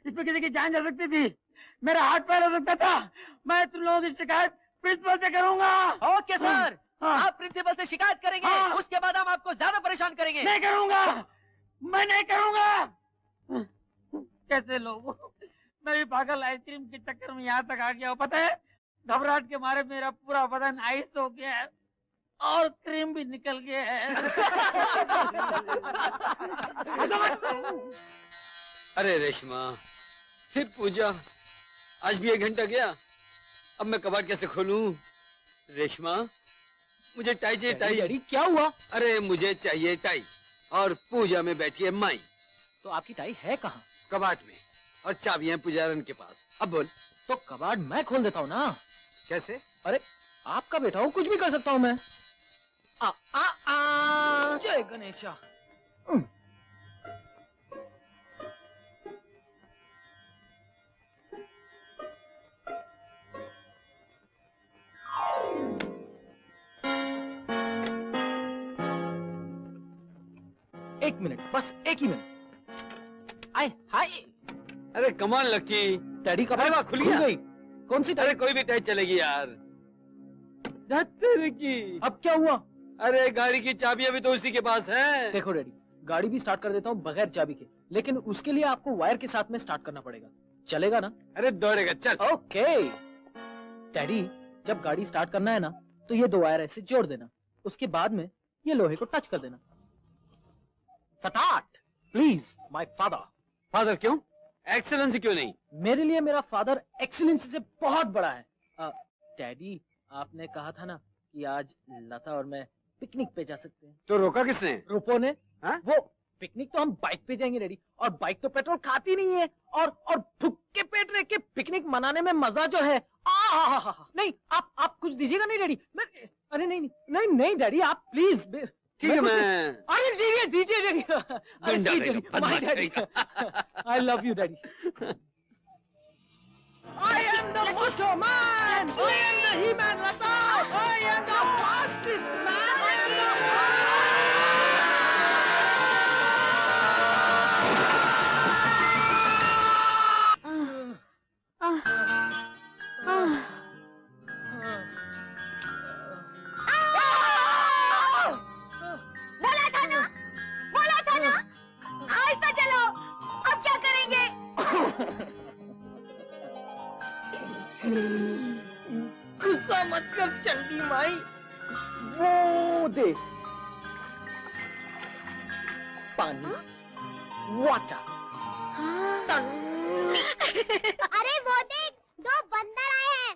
इसमें किसी की जान जा सकती थी, मेरा हाथ पैर हो सकता था। मैं तुम लोगों की शिकायत प्रिंसिपल से करूंगा। ओके सर, आप प्रिंसिपल से शिकायत करेंगे, उसके बाद हम आपको ज्यादा परेशान करेंगे। नहीं करूंगा, मैं नहीं करूंगा। कैसे लोग, मैं भी पागल आइसक्रीम के चक्कर में यहाँ तक आ गया हूँ। पता है, घबराहट के मारे मेरा पूरा बदन आइस हो गया है और क्रीम भी निकल गया है। अरे रेशमा, फिर पूजा, आज भी 1 घंटा गया, अब मैं कबाड़ कैसे खोलूं? रेशमा, मुझे टाई चाहिए, टाई। डैडी क्या हुआ? अरे मुझे चाहिए टाई, और पूजा में बैठी है माई। तो आपकी टाई है कहाँ? कबाड़ में, और चाबियां पुजारन के पास। अब बोल। तो कबाड़ मैं खोल देता हूँ ना। कैसे? अरे आपका बेटा हूँ, कुछ भी कर सकता हूँ मैं। जय गणेशा। एक मिनट, बस 1 ही मिनट। आए हाय। अरे कमाल लकी, डैडी का वाह, खुल गई। कौन सी? अरे कोई भी टाई चलेगी यार। की अब क्या हुआ? अरे गाड़ी की चाबियां भी तो उसी के पास है। देखो डैडी, गाड़ी भी स्टार्ट कर देता हूँ बगैर चाबी के, लेकिन उसके लिए आपको वायर के साथ में स्टार्ट करना पड़ेगा। चलेगा ना? अरे दौड़ेगा, चल। ओके डैडी, जब गाड़ी स्टार्ट करना है ना तो ये 2 वायर ऐसे जोड़ देना, उसके बाद में ये लोहे को टच कर देना। Start please my father. Father क्यों? एक्सेलेंसी क्यों नहीं? मेरे लिए मेरा फादर एक्सीलेंस से बहुत बड़ा है। डैडी, आपने कहा था ना कि आज लता और मैं पिकनिक पे जा सकते हैं। तो रोका किसने? रूपो ने। हाँ? वो पिकनिक तो हम बाइक पे जाएंगे डैडी, और बाइक तो पेट्रोल खाती नहीं है, और भूखे पेट रह के पिकनिक मनाने में मजा जो है। नहीं, आप कुछ दीजिएगा नहीं डैडी? अरे नहीं डैडी, आप प्लीज। ठीक है, मैं अरे दीजिए daddy. My daddy, I love you daddy. I am the Macho Man! I am the He-Man Lata! I am the fastest man! I am the बोला था ना, आहिस्ता चलो। अब क्या करेंगे? गुस्सा मत कर चंडी माई, वो दे पानी, वाटर। अरे वो देख, 2 बंदर आए हैं।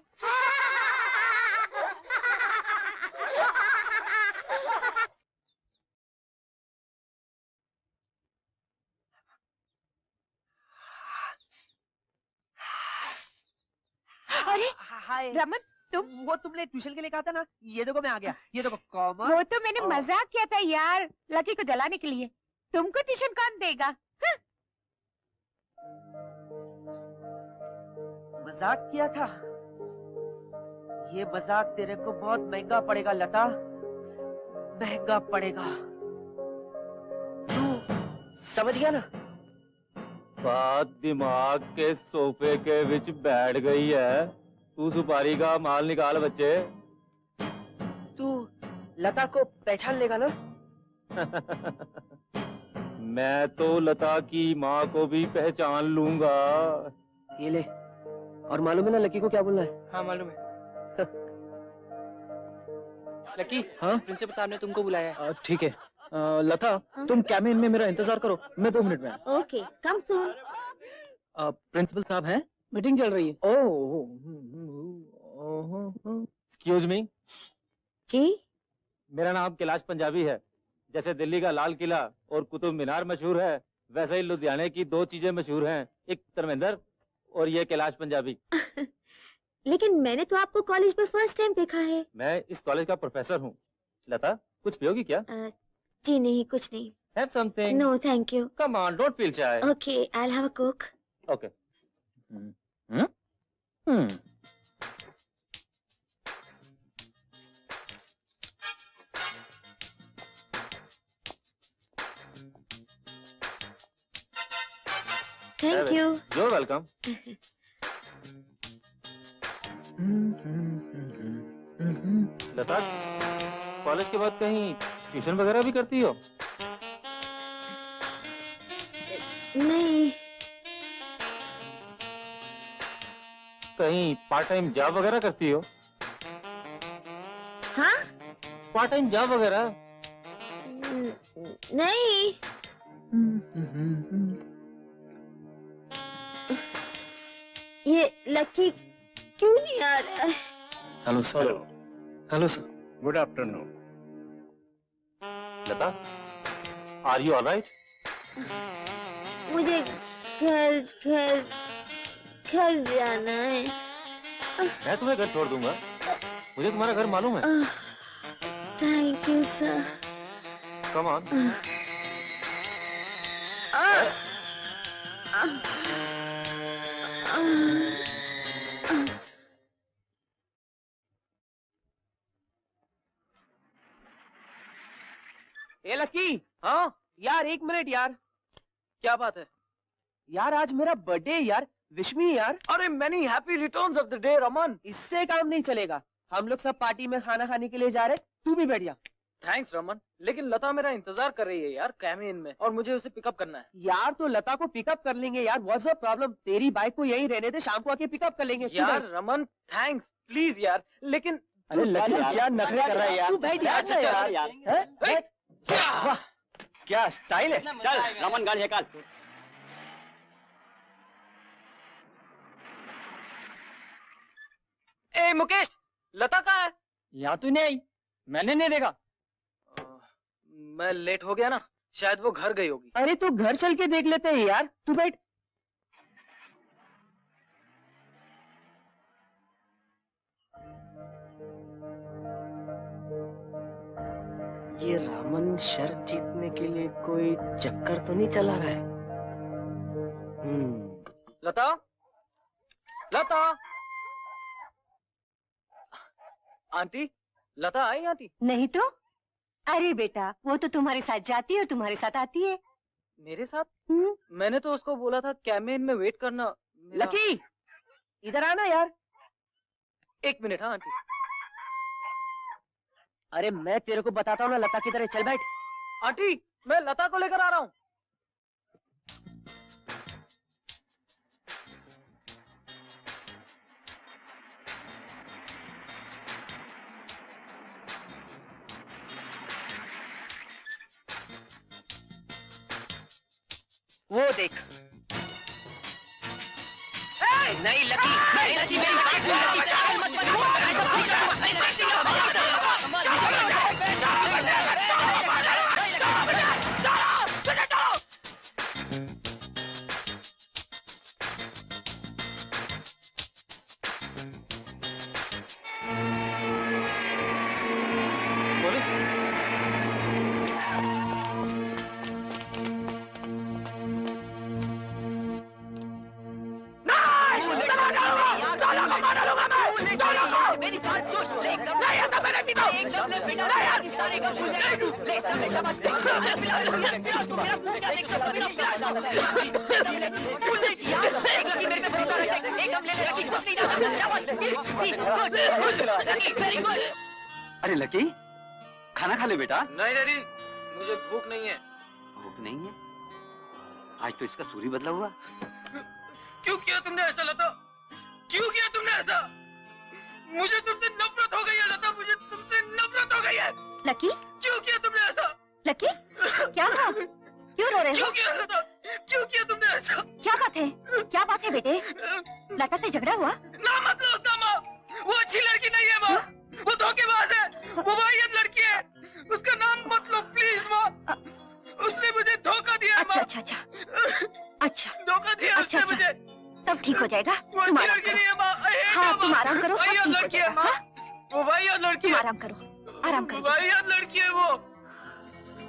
अरे हाय रमन, तुम? वो तुमने ट्यूशन के लिए कहा था ना, ये देखो मैं आ गया। ये देखो कॉमर्स। वो तो मैंने मजाक किया था यार, लकी को जलाने के लिए। तुमको ट्यूशन कौन देगा? मजाक किया था? ये मजाक तेरे को बहुत महंगा पड़ेगा लता, महंगा पड़ेगा। तू समझ गया ना? बात दिमाग के सोफे के विच बैठ गई है। तू सुपारी का माल निकाल बच्चे। तू लता को पहचान लेगा ना? मैं तो लता की माँ को भी पहचान लूंगा। ये ले। और मालूम है ना लकी को क्या बोलना है? हाँ मालूम है। लकी, हाँ? प्रिंसिपल साहब ने तुमको बुलाया है। ठीक है। लता, तुम कैबिन में मेरा इंतजार करो, मैं 2 मिनट में। ओके, कम सून। प्रिंसिपल साहब हैं? मीटिंग चल रही है। Excuse me. जी? मेरा नाम कैलाश पंजाबी है। जैसे दिल्ली का लाल किला और कुतुब मीनार मशहूर है, वैसे ही लुधियाने की 2 चीजें मशहूर हैं, एक धर्मेंद्र और ये कैलाश पंजाबी। लेकिन मैंने तो आपको कॉलेज में फर्स्ट टाइम देखा है। मैं इस कॉलेज का प्रोफेसर हूँ। लता, कुछ पियोगी क्या? जी नहीं, कुछ नहीं। Have something? No, thank you. Come on, don't feel shy. Okay, I'll have a Coke. Okay. Thank you. You're welcome. Lata, college के बाद कहीं ट्यूशन वगैरह भी करती हो? नहीं। कहीं पार्ट टाइम जॉब वगैरह करती हो? हाँ? पार्ट टाइम जॉब वगैरह? नहीं। ये लकी क्यों नहीं आ रहा है? Hello sir. Hello sir. Good afternoon. Lata, are you alright? मुझे घर जाना है। मैं तुम्हें घर छोड़ दूंगा। मुझे तुम्हारा घर मालूम है। Thank you sir. Come on. A lucky, हाँ यार 1 मिनट यार। क्या बात है? यार आज मेरा बर्थडे है यार, विश मी यार। अरे many happy returns of the day Raman. इससे काम नहीं चलेगा, हम लोग सब पार्टी में खाना खाने के लिए जा रहे, तू भी बैठ जा। थैंक्स रमन, लेकिन लता मेरा इंतजार कर रही है यार कैबिन में, और मुझे उसे पिकअप करना है। यार तो लता को पिकअप कर लेंगे यार, व्हाट्स द प्रॉब्लम? तेरी बाइक को यहीं रहने दे, शाम को आके पिकअप कर लेंगे। यार रमन थैंक्स प्लीज यार, लेकिन अरे लकी क्या नखरे कर रहा है यार? तू बैठ वाह क्या स्टाइल है। चल रमन गाड़ी निकाल। मुकेश, लता कहाँ है? यहाँ तो नहीं आई, मैंने नहीं देखा। मैं लेट हो गया ना, शायद वो घर गई होगी। अरे तू घर चल के देख लेते हैं यार, तू बैठ। ये रामन शर्त जीतने के लिए कोई चक्कर तो नहीं चला रहा है? लता, लता, आंटी, लता आई आंटी? नहीं तो। अरे बेटा, वो तो तुम्हारे साथ जाती है और तुम्हारे साथ आती है। मेरे साथ? मैंने तो उसको बोला था कैबिन में वेट करना। लकी, इधर आना यार। एक मिनट। हाँ आंटी। अरे मैं तेरे को बताता हूँ ना, लता की तरह चल बैठ। आंटी, मैं लता को लेकर आ रहा हूँ। वो देख। नहीं लकी, नहीं लकी, मेरी बात सुन लकी, पागल मत बन। मैं सब ठीक करूंगा। नहीं अरे लकी, खाना खा ले बेटा। नहीं डैडी, मुझे भूख नहीं है। भूख नहीं है? आज तो इसका सूरी बदला हुआ। क्यों किया तुमने ऐसा लता? क्यों किया तुमने ऐसा? मुझे तुमसे नफरत हो गई है लता, मुझे तुमसे नफरत हो गई है। लकी, क्यों किया तुमने ऐसा? लकी, क्या हुआ? क्यों रो रहे हो? क्यों किया लता? क्यों किया तुमने ऐसा? क्या बात है? क्या बात है बेटे? लता से झगड़ा हुआ? ना मत लो उसका माँ, वो अच्छी लड़की नहीं है माँ, वो धोखेबाज है, वो वाहियत लड़की है, उसका नाम मत लो प्लीज माँ। उसने मुझे धोखा दिया। अच्छा अच्छा अच्छा अच्छा, धोखा दिया उसने मुझे। तब ठीक हो जाएगा। वो अच्छी लड़की नहीं है माँ। हाँ तुम आराम करो, सब वाहियत ठीक हो लड़की है जाएगा। माँ, वो वाहियत लड़की है। आराम करो, आराम करो। वाहियत लड़की है वो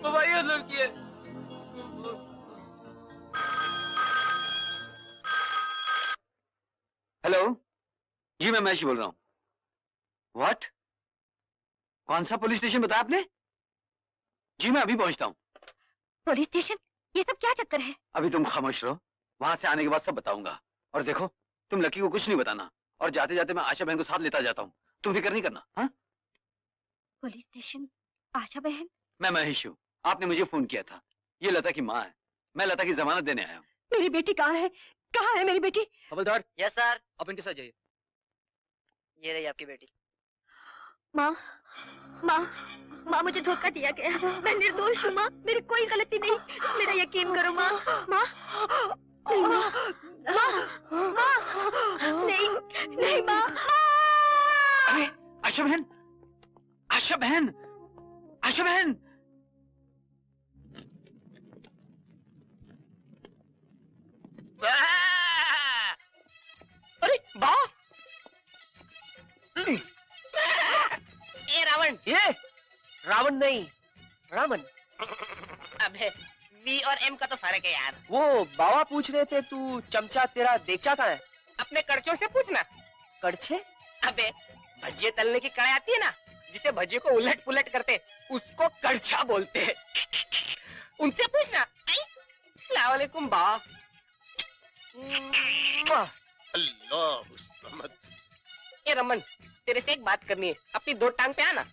वाहियत लड़की है। हेलो जी, मैं महेश बोल रहा हूँ। व्हाट? कौन सा पुलिस स्टेशन बताया आपने? जी मैं अभी पहुंचता हूँ। Police station? ये सब क्या चक्कर है? अभी तुम खामोश रहो, वहां से आने के बाद सब बताऊंगा। और देखो, तुम लकी को कुछ नहीं बताना, और जाते जाते मैं आशा बहन को साथ लेता जाता हूँ। तुम फिक्र नहीं करना। हाँ? Police station? आशा बहन? मैं महेश हूँ, आपने मुझे फोन किया था। ये लता की माँ है, मैं लता की जमानत देने आया हूँ। मेरी बेटी कहाँ है? कहाँ है मेरी बेटी? हवलदार। Yes sir. आप इनके साथ जाइए। ये रही आपकी बेटी। माँ, माँ, माँ मुझे धोखा दिया गया। मैं निर्दोष हूँ माँ, मेरी कोई गलती नहीं। मेरा यकीन करो माँ। माँ, नहीं माँ, माँ, माँ, नहीं, नहीं माँ। अरे आशा बहन, आशा बहन, आशा बहन। अरे बा, ये रावण। ये रावण नहीं, रामन। अबे वी और एम का तो फर्क है यार। वो बाबा पूछ रहे थे, तू चमचा तेरा देगचा कहाँ है? अपने कड़चों से पूछना। कड़छे? अबे भजिए तलने की कड़ाई आती है ना, जिसे भजिए को उलट पुलट करते, उसको कड़छा बोलते हैं। उनसे पूछना। अस्सलाम वालेकुम बा। अल्लाह। ये रमन, तेरे से एक बात करनी है, अपनी दो टांग पे आना।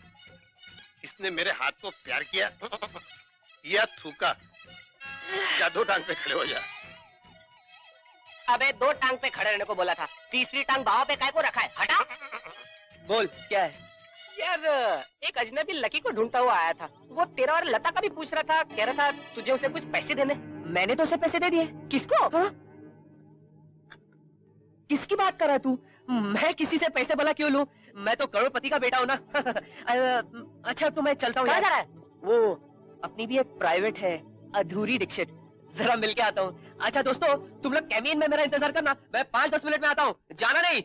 इसने मेरे हाथ को प्यार किया या थूका? या दो टांग पे खड़े हो जा। अबे दो टांग पे खड़े रहने को बोला था, तीसरी टांग बाबा पे काय को रखा है? हटा। बोल क्या है? यार एक अजनबी लकी को ढूंढता हुआ आया था, वो तेरा और लता का भी पूछ रहा था, कह रहा था तुझे उसे कुछ पैसे देने। मैंने तो उसे पैसे दे दिए। किसको? हाँ? किसकी बात कर रहा है तू? मैं किसी से पैसे भला क्यों लूं? मैं तो करोड़पति का बेटा हूं ना। अच्छा तो मैं चलता हूँ। कहाँ जा रहा है? वो अपनी भी एक प्राइवेट है, अधूरी दीक्षित, जरा मिल के आता हूँ। अच्छा दोस्तों, तुम लोग कैबिन में मेरा इंतजार करना, मैं 5-10 मिनट में आता हूँ, जाना नहीं।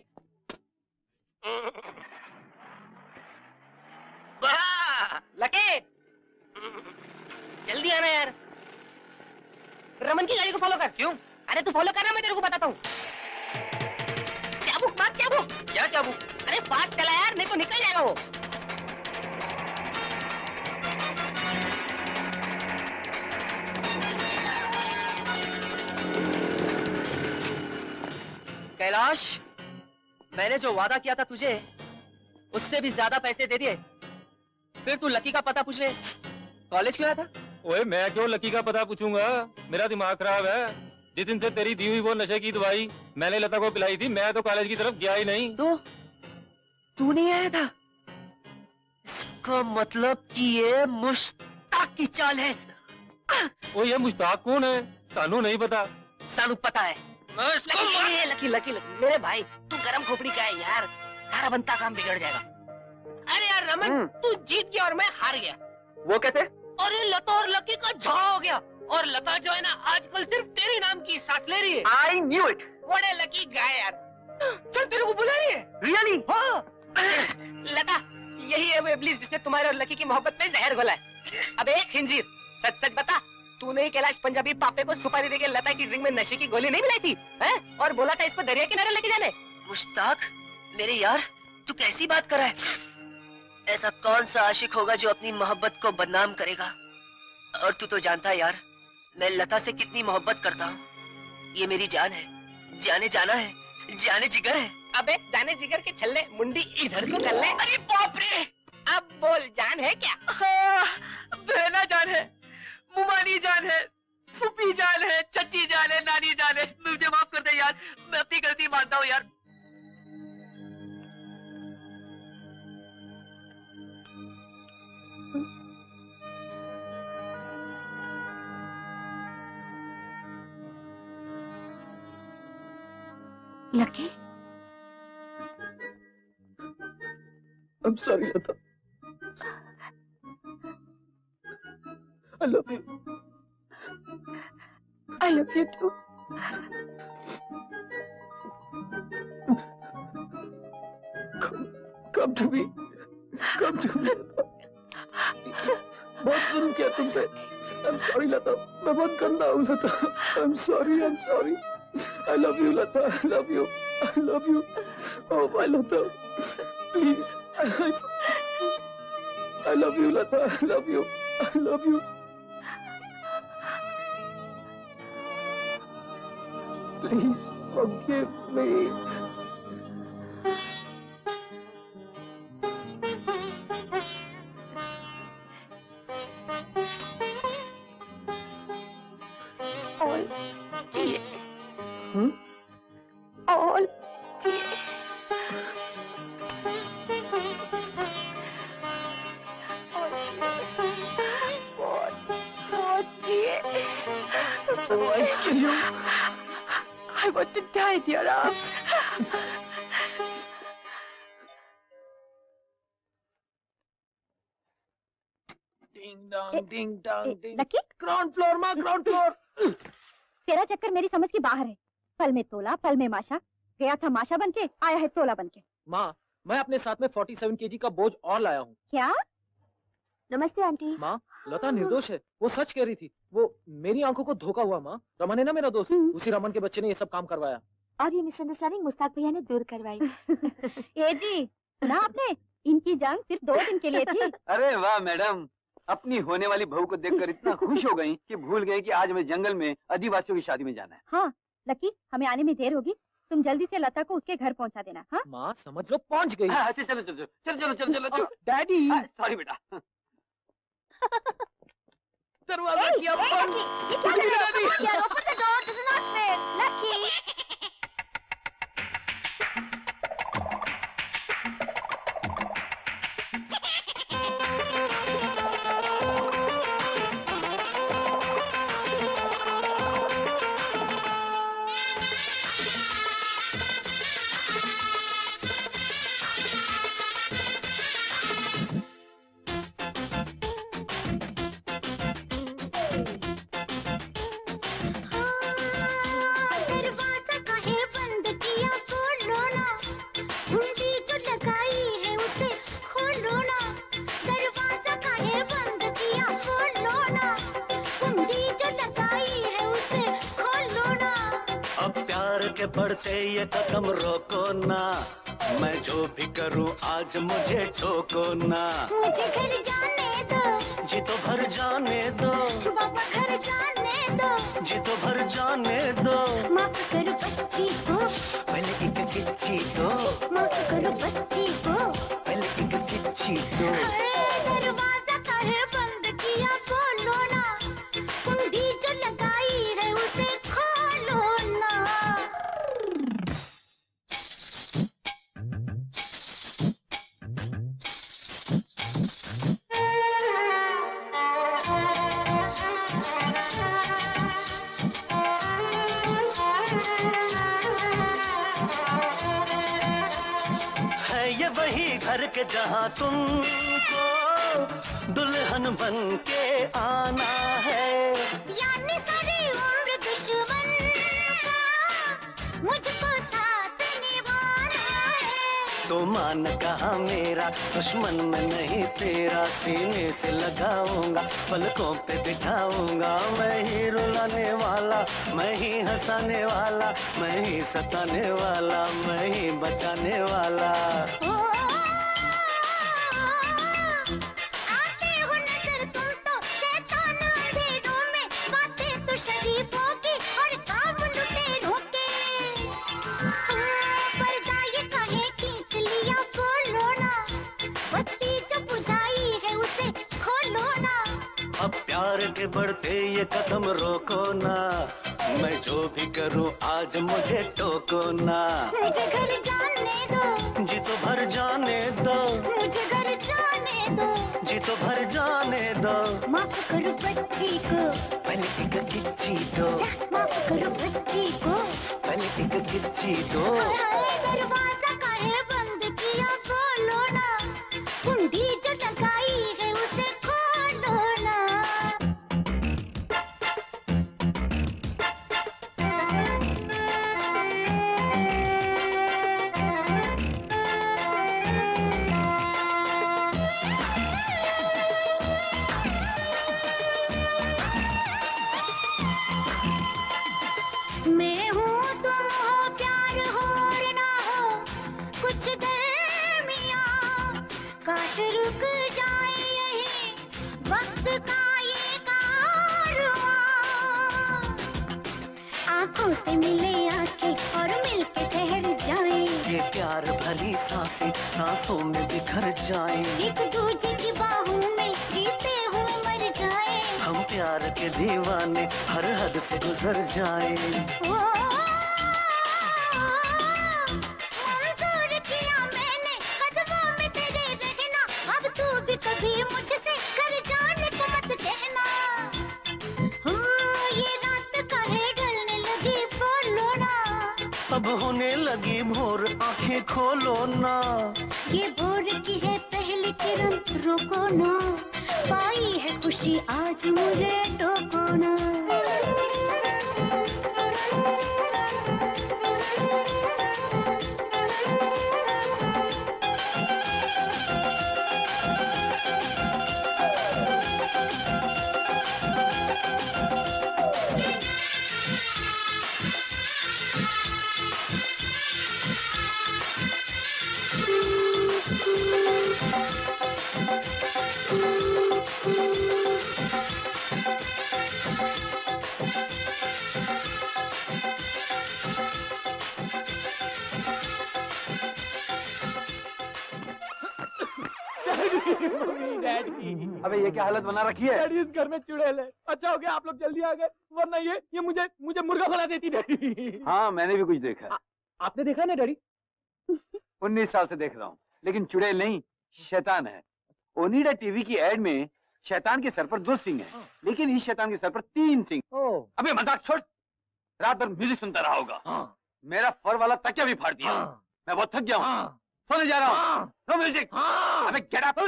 लकी, जल्दी आना यार। रमन की गाड़ी को फॉलो कर। क्यों? अरे तू फॉलो करना, मैं तेरे को बताता हूँ। चाबुक मार, चाबुक। क्या चाबुक? अरे फास्ट चला यार, नहीं तो निकल जाएगा वो। कैलाश, मैंने जो वादा किया था तुझे, उससे भी ज्यादा पैसे दे दिए। फिर तू लकी का पता पूछने कॉलेज क्यों आया था? ओए मैं क्यों लकी का पता पूछूंगा? मेरा दिमाग खराब है। जिस दिन से तेरी दी हुई वो नशे की दवाई मैंने लता को पिलाई थी, मैं तो कॉलेज की तरफ गया ही नहीं। तो तू नहीं आया था? इसका मतलब कि ये मुश्ताक की चाल है। ओ ये मुश्ताक कौन है? सानू नहीं पता। सानू पता है। लकी लकी लकी मेरे भाई, तू गरम खोपड़ी का है यार, सारा बनता काम बिगड़ जाएगा। अरे यार रमन, तू जीत गया और मैं हार गया। वो कैसे? अरे लता और लकी का झगड़ा हो गया, और लता जो है ना आजकल सिर्फ तेरे नाम की सांस ले रही है। I knew it. बड़े लकी गाय यार। चल तेरे को बुला रही है। Really? हाँ। लता, यही है वो इब्लीस जिसने तुम्हारे और लकी की मोहब्बत में जहर घोला है। अब एक खिंजीर, सच सच बता, तूने ही कैलाश पंजाबी पापे को सुपारी देके लता की ड्रिंक में नशे की गोली नहीं मिलाई थी, हैं? और बोला था इसको दरिया किनारे लेके जाने। मुश्ताक, मेरे यार, तू कैसी बात कर रहा है? ऐसा कौन सा आशिक होगा जो अपनी मोहब्बत को बदनाम करेगा? और तू तो जानता है यार, मैं लता से कितनी मोहब्बत करता हूँ। ये मेरी जान है, जाने जाना है, जाने जिगर है। अबे जाने जिगर के छल्ले, मुंडी इधर को कर ले। अरे बाप रे, अब बोल, जान है क्या? हाँ, बहना जान है, मुमानी जान है, फूफी जान है, चची जान है, नानी जान है। मुझे माफ कर दे यार, मैं अपनी गलती मानता हूँ यार। Lucky, I'm sorry, Lata. I love you. I love you too. Come to me. Come to me, Lata. बहुत जुल्म किया तुम पे। I'm sorry, Lata. मैं बहुत गंदा हूँ, Lata. I'm sorry. I love you, Lata. I love you. I love you. Oh, my Lata. Please. I love you, Lata. I love you. I love you. Please forgive me. All dear. All dear. Oh, I kill you. I want to die in your arms. Ding dong, ding dong, ding. Lucky, Ground floor, माँ, ground floor. तेरा चक्कर मेरी समझ के बाहर है। पल में तोला, पल में माशा। गया था माशा बनके, आया है तोला बनके। माँ, मैं अपने साथ में 47 kg का बोझ और लाया हूँ। क्या? नमस्ते आंटी। माँ, लता निर्दोष है, वो सच कह रही थी। वो मेरी आंखों को धोखा हुआ माँ। रमन है ना मेरा दोस्त, उसी रमन के बच्चे ने ये सब काम करवाया। और ये मिसअंडरस्टैंडिंग मुश्ताक भैया ने दूर करवाई। ये जी, सुना आपने? इनकी जंग सिर्फ 2 दिन के लिए थी। अरे वाह मैडम, अपनी होने वाली बहू को देखकर इतना खुश हो गई कि भूल गई कि आज हमें जंगल में आदिवासियों की शादी में जाना है। हाँ, लकी, हमें आने में देर होगी। तुम जल्दी से लता को उसके घर पहुंचा देना। हाँ? माँ समझ लो, पहुंच गई। चलो चलो चलो चलो चलो चलो। डैडी, सॉरी बेटा। दरवाजा किया बंद। ये क्या कर रहे हो? यार, open the door, this is not fair. Lucky. के बढ़ते ये कदम रोको ना, मैं जो भी करूं आज मुझे ठोको ना। मुझे घर जाने दो, जी तो भर जाने दो, बाबा घर जाने दो, जी तो भर जाने दो। माफ करो बच्ची को, पहले एक चिट्ठी दो, माफ करो बच्ची को, पहले एक चिट्ठी दो। दरवाजा काहे बंद किया बोलो ना, कुंडी जो लगाई है उसे खोलो ना। है ये वही घर के जहाँ तुमको दुल्हन बन के आना है। यानी सारी उम्र दुश्मन का मुझको साथ निभाना है। तो मान कहा मेरा दुश्मन में नहीं तेरा, सीने से लगाऊंगा पलकों पे बिठाऊंगा। मैं ही रुलाने वाला, मैं ही हंसाने वाला, मैं ही सताने वाला, मैं ही बचाने वाला। आते हो नजर तुम तो शैतान अंधेरों में, बातें तो शरीफों की और काम लुटेरों के। पर्दा ये काहे खींच लिया बोलो ना, बत्ती जो बुझाई है उसे खोलो ना। अब प्यार के बढ़ते ये कदम रोको ना, मैं जो भी करूं आज मुझे टोको ना। मुझे घर जाने दो, जी तो भर जाने दो, मुझे घर जाने दो, जी तो भर जाने दो। माफ करो बच्ची को, पहले एक चिट्ठी दो, माफ करो बच्ची को, पहले एक चिट्ठी दो। दरवाजा काहे बंद किया बोलो ना, कुंडी जो लगाई है उसे खोलो ना। मैं हूँ तुम हो प्यार हो और ना हो कुछ दरमियाँ, काश रुक जाए यही वक्त का ये कारवां। आंखों से मिले आंखें और मिलके ठहर जाएं, ये प्यार भरी सांसें सांसों में बिखर जाएं। एक दूजे की बाहों में जीते हुए मर जाएं। हम प्यार के दीवाने हर हद से गुजर जाएं। मंजूर किया मैंने कदमों में तेरे रहना, अब तू भी कभी मुझसे कर जाने को मत कहना। ये रात काहे ढलने लगी बोलो ना, अब होने लगी भोर आंखें खोलो ना। ये भोर की है पहली किरण रोको ना, पाई है खुशी आज मुझे टोको ना। अबे ये क्या हालत बना रखी है? डैडी इस घर में चुड़ैल है। अच्छा हो गया आप लोग जल्दी आ गए, वरना ये मुझे मुर्गा बना देती डैडी। हाँ मैंने भी कुछ देखा। आपने देखा ना डैडी? 19 साल से देख रहा हूँ, लेकिन चुड़ैल नहीं शैतान है। ओनिडा टीवी की एड में शैतान के सर पर 2 सिंह हैं, लेकिन इस शैतान के सर पर 3 सिंह। अबे मजाक छोड़, रात भर म्यूजिक सुनता रहा होगा। मेरा फर वाला तकिया भी फाड़ दिया। मैं बहुत थक गया हूँ, सोने जा रहा हूँ। No music. अबे गेट अप,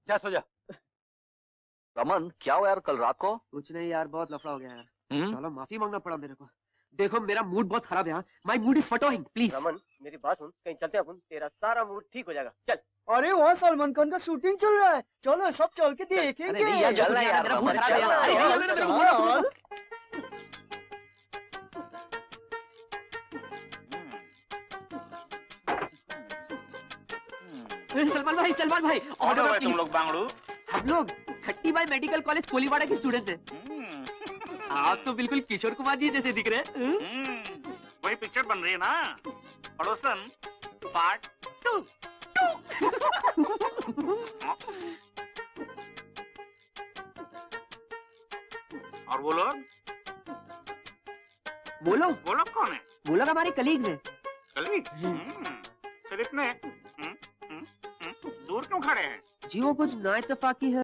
जा सो जा। रमन क्या हुआ यार कल रात को? कुछ नहीं यार, बहुत लफड़ा हो गया यार। चलो माफी मांगना पड़ा मेरे को। देखो मेरा मूड बहुत खराब है। माय मूड इज फटोइंग प्लीज। रमन मेरी बात सुन, कहीं चलते हैं अपन, तेरा सारा मूड ठीक हो जाएगा। चल। अरे वहाँ सलमान खान का शूटिंग चल रहा है, चलो सब चल के देखेंगे। अरे नहीं यार, चल रहा है यार, मेरा मूड खराब है यार। सलमान भाई कौन हो तुम लोग बांगड़ू? हम लोग 30 मेडिकल कॉलेज कोलीवाड़ा के स्टूडेंट्स हैं। आप तो बिल्कुल किशोर कुमार जी जैसे दिख रहे हैं। वही पिक्चर बन रही है ना, पड़ोसन पार्ट 2। और वो लोग कौन है? वो लोग हमारे कलीग्स हैं। कलीग? फिर इतने दूर क्यों खड़े हैं? जी वो कुछ ना इत्तेफाकी है।